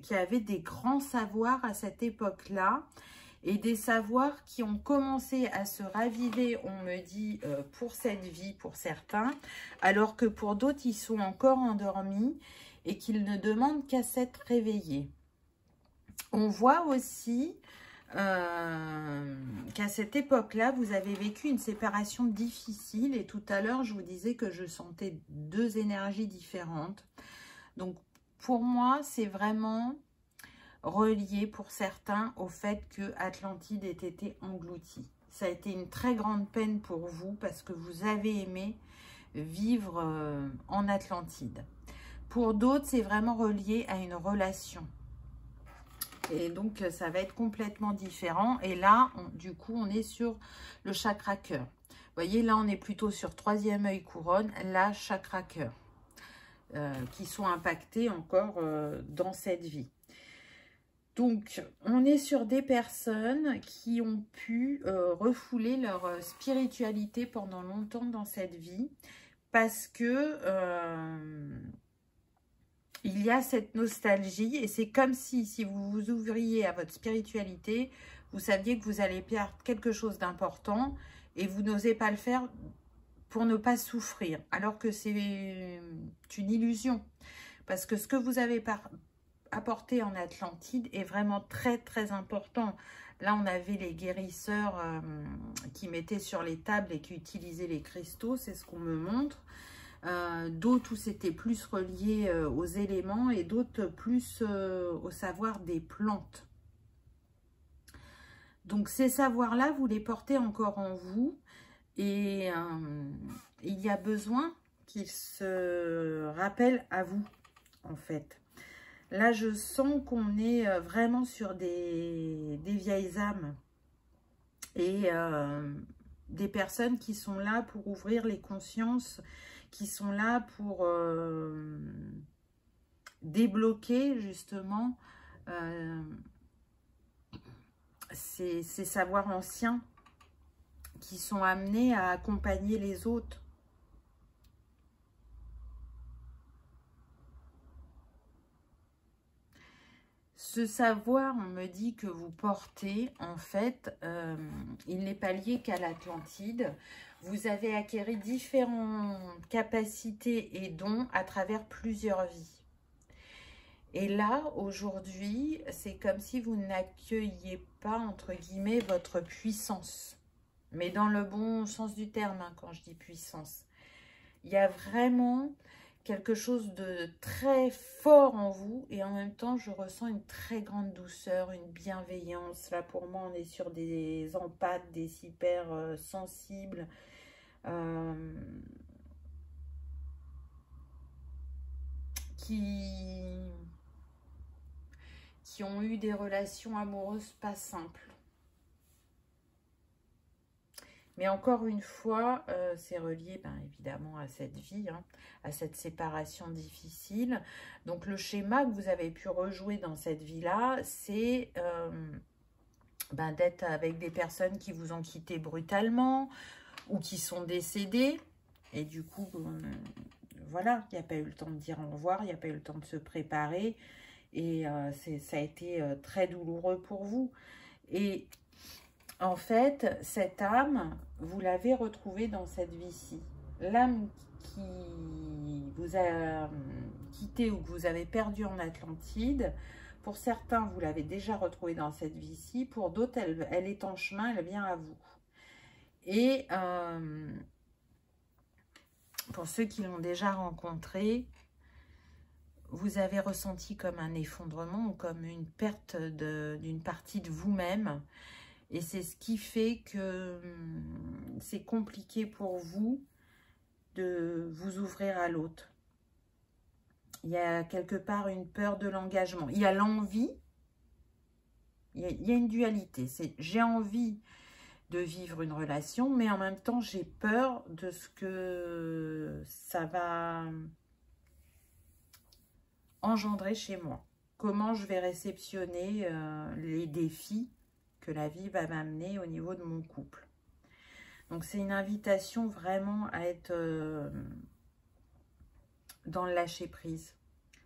qui avaient des grands savoirs à cette époque-là, et des savoirs qui ont commencé à se raviver, on me dit, pour cette vie, pour certains, alors que pour d'autres, ils sont encore endormis et qu'ils ne demandent qu'à s'être réveillés. On voit aussi qu'à cette époque-là, vous avez vécu une séparation difficile. Et tout à l'heure, je vous disais que je sentais deux énergies différentes. Donc, pour moi, c'est vraiment relié pour certains au fait que Atlantide ait été engloutie. Ça a été une très grande peine pour vous parce que vous avez aimé vivre en Atlantide. Pour d'autres, c'est vraiment relié à une relation. Et donc, ça va être complètement différent. Et là, du coup, on est sur le chakra cœur. Vous voyez, là, on est plutôt sur troisième œil couronne, là, chakra cœur, qui sont impactés encore dans cette vie. Donc, on est sur des personnes qui ont pu refouler leur spiritualité pendant longtemps dans cette vie parce que il y a cette nostalgie et c'est comme si vous vous ouvriez à votre spiritualité, vous saviez que vous allez perdre quelque chose d'important et vous n'osez pas le faire pour ne pas souffrir, alors que c'est une illusion. Parce que ce que vous avez apporté en Atlantide est vraiment très très important. Là, on avait les guérisseurs qui mettaient sur les tables et qui utilisaient les cristaux, c'est ce qu'on me montre. D'autres où c'était plus relié aux éléments et d'autres plus au savoir des plantes. Donc ces savoirs-là, vous les portez encore en vous et il y a besoin qu'ils se rappellent à vous, en fait. Là, je sens qu'on est vraiment sur des vieilles âmes et des personnes qui sont là pour ouvrir les consciences, qui sont là pour débloquer justement ces savoirs anciens qui sont amenés à accompagner les autres. Ce savoir, on me dit que vous portez, en fait, il n'est pas lié qu'à l'Atlantide. Vous avez acquis différentes capacités et dons à travers plusieurs vies. Et là, aujourd'hui, c'est comme si vous n'accueilliez pas, entre guillemets, votre puissance. Mais dans le bon sens du terme, hein, quand je dis puissance. Il y a vraiment quelque chose de très fort en vous et en même temps je ressens une très grande douceur, une bienveillance. Là pour moi on est sur des empathes, des hyper sensibles, qui ont eu des relations amoureuses pas simples. Mais encore une fois, c'est relié évidemment à cette vie, hein, à cette séparation difficile. Donc le schéma que vous avez pu rejouer dans cette vie-là, c'est d'être avec des personnes qui vous ont quitté brutalement ou qui sont décédées. Et du coup, voilà, il n'y a pas eu le temps de dire au revoir, il n'y a pas eu le temps de se préparer. Et ça a été très douloureux pour vous. Et en fait, cette âme, vous l'avez retrouvée dans cette vie-ci. L'âme qui vous a quitté ou que vous avez perdu en Atlantide, pour certains, vous l'avez déjà retrouvée dans cette vie-ci. Pour d'autres, elle est en chemin, elle vient à vous. Et pour ceux qui l'ont déjà rencontrée, vous avez ressenti comme un effondrement ou comme une perte d'une partie de vous-même. Et c'est ce qui fait que c'est compliqué pour vous de vous ouvrir à l'autre. Il y a quelque part une peur de l'engagement. Il y a l'envie. Il y a une dualité. C'est j'ai envie de vivre une relation, mais en même temps, j'ai peur de ce que ça va engendrer chez moi. Comment je vais réceptionner les défis que la vie va m'amener au niveau de mon couple. Donc, c'est une invitation vraiment à être dans le lâcher-prise.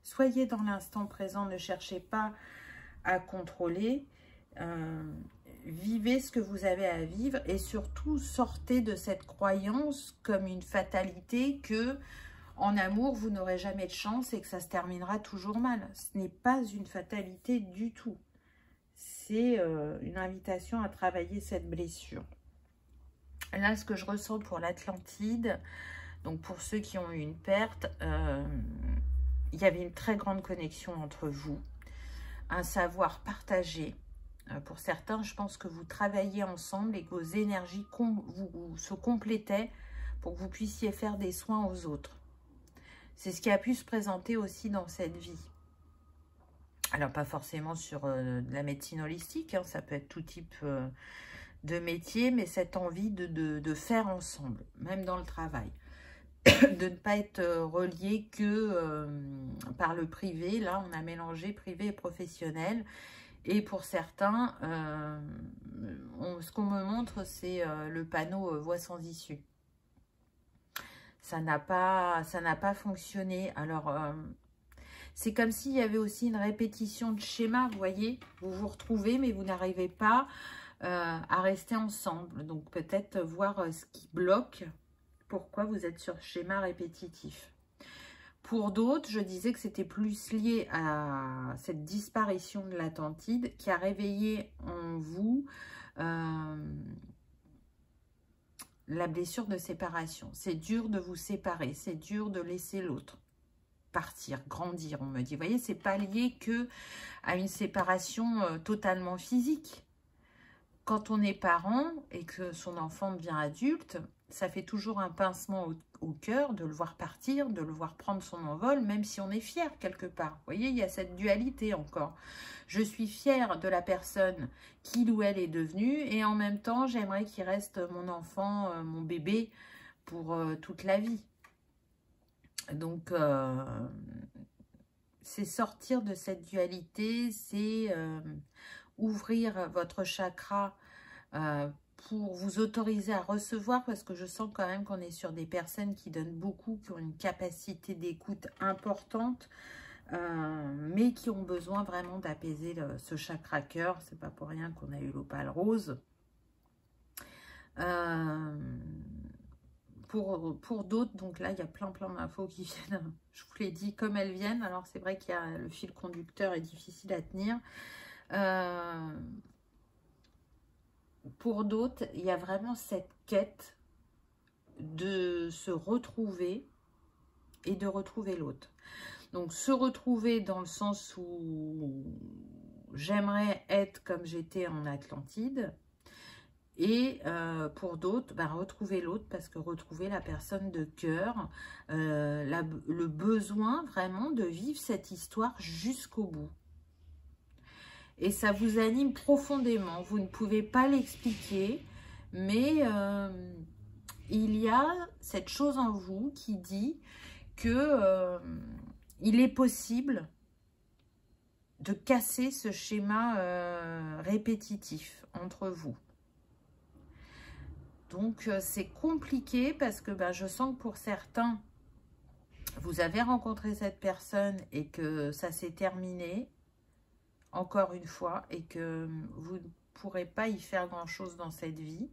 Soyez dans l'instant présent, ne cherchez pas à contrôler. Vivez ce que vous avez à vivre et surtout, sortez de cette croyance comme une fatalité que en amour, vous n'aurez jamais de chance et que ça se terminera toujours mal. Ce n'est pas une fatalité du tout. C'est une invitation à travailler cette blessure. Là, ce que je ressens pour l'Atlantide, donc pour ceux qui ont eu une perte, il y avait une très grande connexion entre vous, un savoir partagé. Pour certains, je pense que vous travaillez ensemble et que vos énergies se complétaient pour que vous puissiez faire des soins aux autres. C'est ce qui a pu se présenter aussi dans cette vie. Alors, pas forcément sur de la médecine holistique, hein, ça peut être tout type de métier, mais cette envie de faire ensemble, même dans le travail. De ne pas être relié que par le privé. Là, on a mélangé privé et professionnel. Et pour certains, ce qu'on me montre, c'est le panneau voie sans issue. Ça n'a pas fonctionné. Alors, c'est comme s'il y avait aussi une répétition de schéma, vous voyez. Vous vous retrouvez, mais vous n'arrivez pas à rester ensemble. Donc, peut-être voir ce qui bloque. Pourquoi vous êtes sur schéma répétitif. Pour d'autres, je disais que c'était plus lié à cette disparition de l'Atlantide qui a réveillé en vous la blessure de séparation. C'est dur de vous séparer, c'est dur de laisser l'autre partir, grandir, on me dit. Vous voyez, c'est pas lié que à une séparation totalement physique. Quand on est parent et que son enfant devient adulte, ça fait toujours un pincement au cœur de le voir partir, de le voir prendre son envol, même si on est fier quelque part. Vous voyez, il y a cette dualité encore. Je suis fière de la personne qu'il ou elle est devenue et en même temps, j'aimerais qu'il reste mon enfant, mon bébé pour toute la vie. Donc, c'est sortir de cette dualité, c'est ouvrir votre chakra pour vous autoriser à recevoir, parce que je sens quand même qu'on est sur des personnes qui donnent beaucoup, qui ont une capacité d'écoute importante, mais qui ont besoin vraiment d'apaiser ce chakra cœur. C'est pas pour rien qu'on a eu l'opale rose. Pour d'autres, donc là, il y a plein d'infos qui viennent, je vous l'ai dit, comme elles viennent. Alors, c'est vrai qu'il y a le fil conducteur est difficile à tenir. Pour d'autres, il y a vraiment cette quête de se retrouver et de retrouver l'autre. Donc, se retrouver dans le sens où j'aimerais être comme j'étais en Atlantide. Et pour d'autres, retrouver l'autre, parce que retrouver la personne de cœur, le besoin vraiment de vivre cette histoire jusqu'au bout. Et ça vous anime profondément. Vous ne pouvez pas l'expliquer, mais il y a cette chose en vous qui dit que il est possible de casser ce schéma répétitif entre vous. Donc, c'est compliqué parce que je sens que pour certains, vous avez rencontré cette personne et que ça s'est terminé. Encore une fois, et que vous ne pourrez pas y faire grand-chose dans cette vie.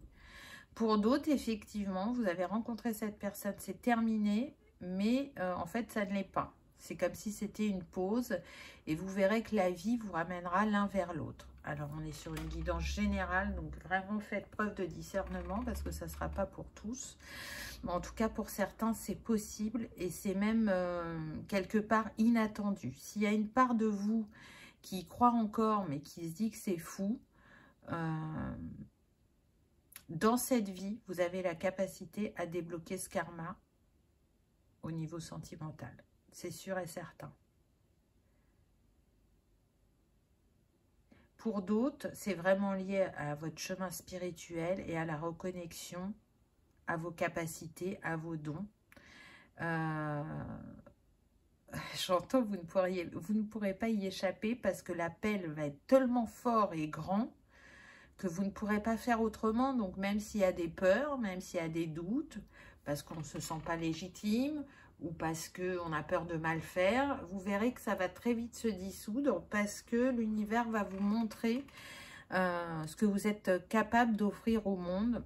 Pour d'autres, effectivement, vous avez rencontré cette personne, c'est terminé, mais en fait, ça ne l'est pas. C'est comme si c'était une pause, et vous verrez que la vie vous ramènera l'un vers l'autre. Alors, on est sur une guidance générale, donc vraiment faites preuve de discernement, parce que ça ne sera pas pour tous. Mais en tout cas, pour certains, c'est possible, et c'est même quelque part inattendu. S'il y a une part de vous qui croit encore, mais qui se dit que c'est fou, dans cette vie, vous avez la capacité à débloquer ce karma au niveau sentimental. C'est sûr et certain. Pour d'autres, c'est vraiment lié à votre chemin spirituel et à la reconnexion, à vos capacités, à vos dons. J'entends, vous ne pourrez pas y échapper parce que l'appel va être tellement fort et grand que vous ne pourrez pas faire autrement. Donc, même s'il y a des peurs, même s'il y a des doutes, parce qu'on ne se sent pas légitime ou parce qu'on a peur de mal faire, vous verrez que ça va très vite se dissoudre parce que l'univers va vous montrer ce que vous êtes capable d'offrir au monde,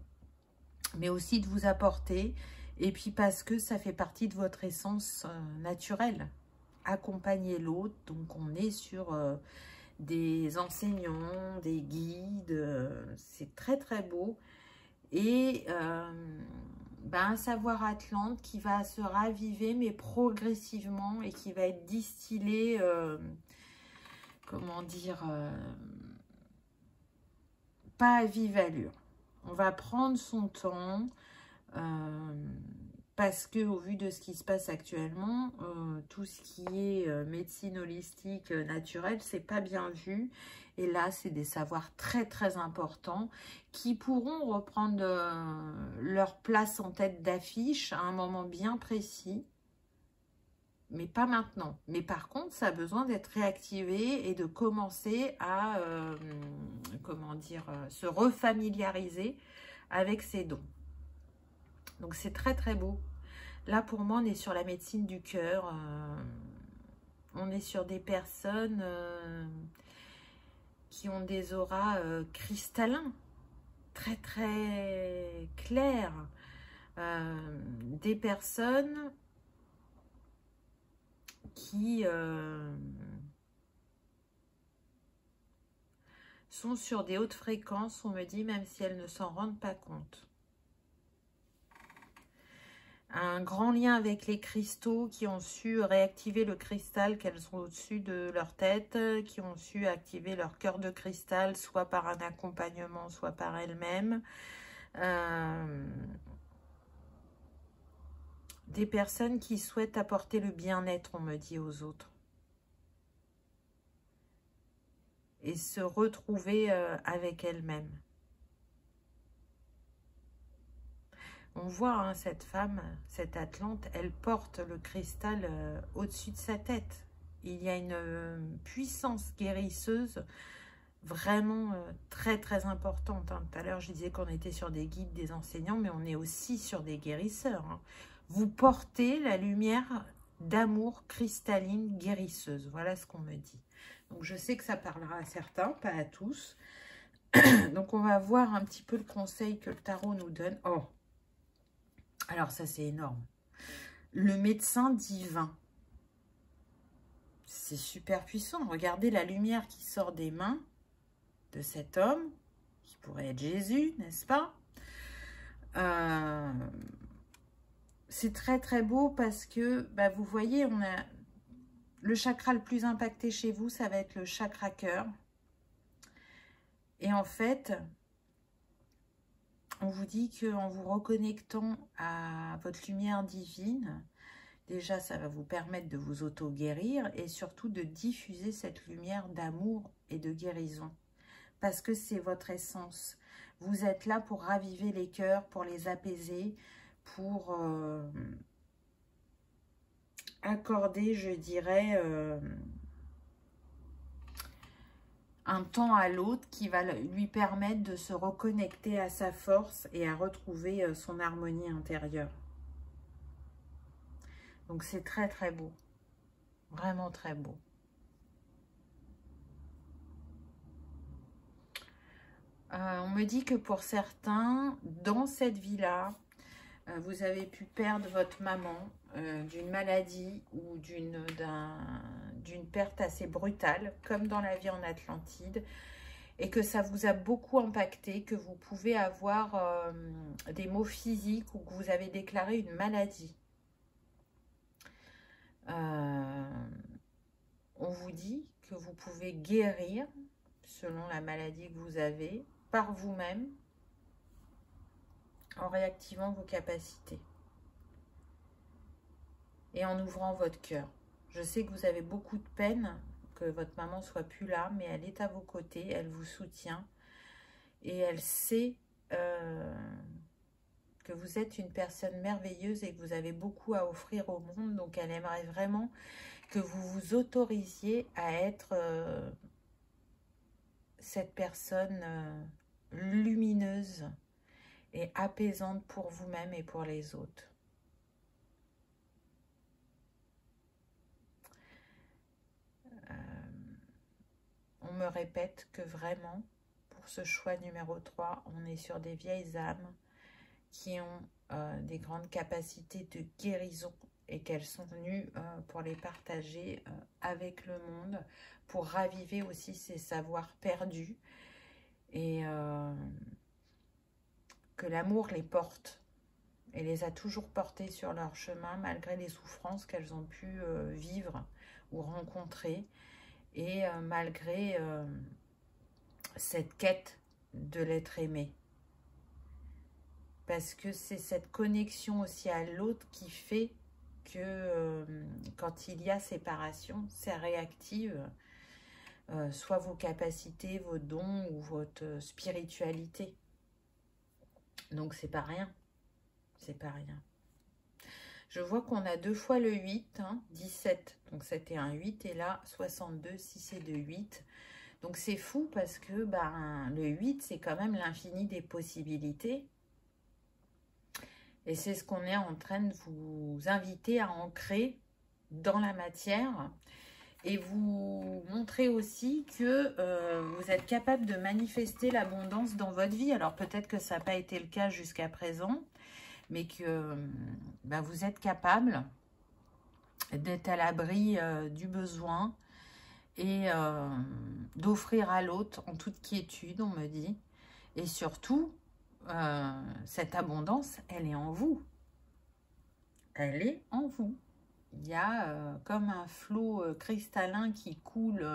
mais aussi de vous apporter. Et puis parce que ça fait partie de votre essence naturelle. Accompagner l'autre, donc on est sur des enseignants, des guides, c'est très très beau. Et un savoir Atlante qui va se raviver, mais progressivement, et qui va être distillé, comment dire, pas à vive allure. On va prendre son temps, parce que au vu de ce qui se passe actuellement, tout ce qui est médecine holistique naturelle, c'est pas bien vu. Et là, c'est des savoirs très très importants qui pourront reprendre leur place en tête d'affiche à un moment bien précis, mais pas maintenant. Mais par contre, ça a besoin d'être réactivé et de commencer à, comment dire, se refamiliariser avec ces dons. Donc c'est très très beau. Là, pour moi, on est sur la médecine du cœur. On est sur des personnes qui ont des auras cristallins, très très clairs. Des personnes qui sont sur des hautes fréquences, on me dit, même si elles ne s'en rendent pas compte. Un grand lien avec les cristaux qui ont su réactiver le cristal qu'elles ont au-dessus de leur tête, qui ont su activer leur cœur de cristal, soit par un accompagnement, soit par elles-mêmes. Des personnes qui souhaitent apporter le bien-être, on me dit, aux autres. Et se retrouver avec elles-mêmes. On voit hein, cette femme, cette Atlante, elle porte le cristal au-dessus de sa tête. Il y a une puissance guérisseuse vraiment très très importante. Hein. Tout à l'heure, je disais qu'on était sur des guides, des enseignants, mais on est aussi sur des guérisseurs. Hein. Vous portez la lumière d'amour cristalline guérisseuse. Voilà ce qu'on me dit. Donc, je sais que ça parlera à certains, pas à tous. Donc, on va voir un petit peu le conseil que le tarot nous donne. Oh! Alors ça, c'est énorme. Le médecin divin. C'est super puissant. Regardez la lumière qui sort des mains de cet homme, qui pourrait être Jésus, n'est-ce pas? C'est très très beau parce que, vous voyez, on a le chakra le plus impacté chez vous, ça va être le chakra cœur. Et en fait, on vous dit qu'en vous reconnectant à votre lumière divine, déjà, ça va vous permettre de vous auto-guérir et surtout de diffuser cette lumière d'amour et de guérison. Parce que c'est votre essence. Vous êtes là pour raviver les cœurs, pour les apaiser, pour accorder, je dirais, un temps à l'autre qui va lui permettre de se reconnecter à sa force et à retrouver son harmonie intérieure. Donc c'est très très beau, vraiment très beau. On me dit que pour certains, dans cette vie-là, vous avez pu perdre votre maman d'une maladie ou d'une perte assez brutale, comme dans la vie en Atlantide, et que ça vous a beaucoup impacté, que vous pouvez avoir des maux physiques ou que vous avez déclaré une maladie. On vous dit que vous pouvez guérir, selon la maladie que vous avez, par vous-même, en réactivant vos capacités et en ouvrant votre cœur. Je sais que vous avez beaucoup de peine que votre maman soit plus là, mais elle est à vos côtés, elle vous soutient et elle sait que vous êtes une personne merveilleuse et que vous avez beaucoup à offrir au monde. Donc elle aimerait vraiment que vous vous autorisiez à être cette personne lumineuse et apaisante pour vous-même et pour les autres. On me répète que vraiment, pour ce choix numéro 3, on est sur des vieilles âmes qui ont des grandes capacités de guérison et qu'elles sont venues pour les partager avec le monde, pour raviver aussi ces savoirs perdus et que l'amour les porte. et les a toujours portées sur leur chemin malgré les souffrances qu'elles ont pu vivre ou rencontrer, et malgré cette quête de l'être aimé. Parce que c'est cette connexion aussi à l'autre qui fait que quand il y a séparation, ça réactive soit vos capacités, vos dons ou votre spiritualité. Donc c'est pas rien, c'est pas rien. Je vois qu'on a 2 fois le 8, hein, 17, donc c'était un 8, et là 62, 6 et 2, 8. Donc c'est fou parce que ben, le 8, c'est quand même l'infini des possibilités. Et c'est ce qu'on est en train de vous inviter à ancrer dans la matière. Et vous montrer aussi que vous êtes capable de manifester l'abondance dans votre vie. Alors peut-être que ça n'a pas été le cas jusqu'à présent, mais que ben, vous êtes capable d'être à l'abri du besoin et d'offrir à l'autre en toute quiétude, on me dit. Et surtout, cette abondance, elle est en vous. Elle est en vous. Il y a comme un flot cristallin qui coule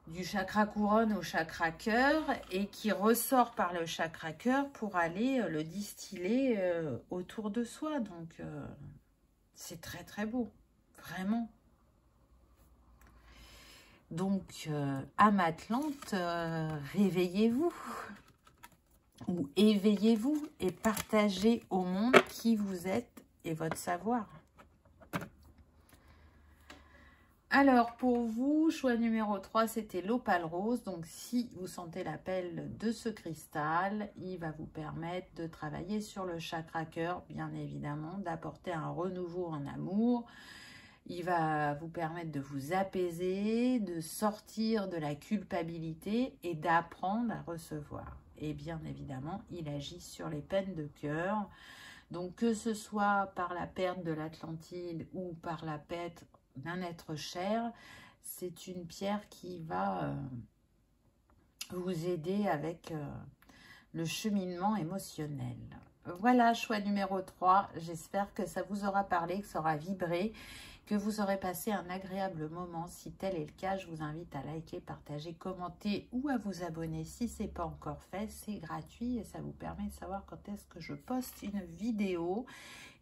du chakra couronne au chakra cœur et qui ressort par le chakra cœur pour aller le distiller autour de soi. Donc, c'est très très beau, vraiment. Donc, âme Atlante, réveillez-vous ou éveillez-vous et partagez au monde qui vous êtes et votre savoir. Alors, pour vous, choix numéro 3, c'était l'opale rose. Donc, si vous sentez l'appel de ce cristal, il va vous permettre de travailler sur le chakra cœur, bien évidemment, d'apporter un renouveau en amour. Il va vous permettre de vous apaiser, de sortir de la culpabilité et d'apprendre à recevoir. Et bien évidemment, il agit sur les peines de cœur. Donc, que ce soit par la perte de l'Atlantide ou par la perte d'un être cher, c'est une pierre qui va vous aider avec le cheminement émotionnel. Voilà, choix numéro 3. J'espère que ça vous aura parlé, que ça aura vibré, que vous aurez passé un agréable moment. Si tel est le cas, je vous invite à liker, partager, commenter ou à vous abonner si ce n'est pas encore fait. C'est gratuit et ça vous permet de savoir quand est-ce que je poste une vidéo.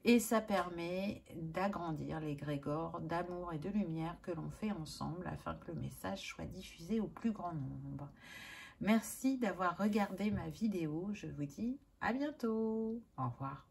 Et ça permet d'agrandir l'égrégore d'amour et de lumière que l'on fait ensemble afin que le message soit diffusé au plus grand nombre. Merci d'avoir regardé ma vidéo. Je vous dis à bientôt. Au revoir.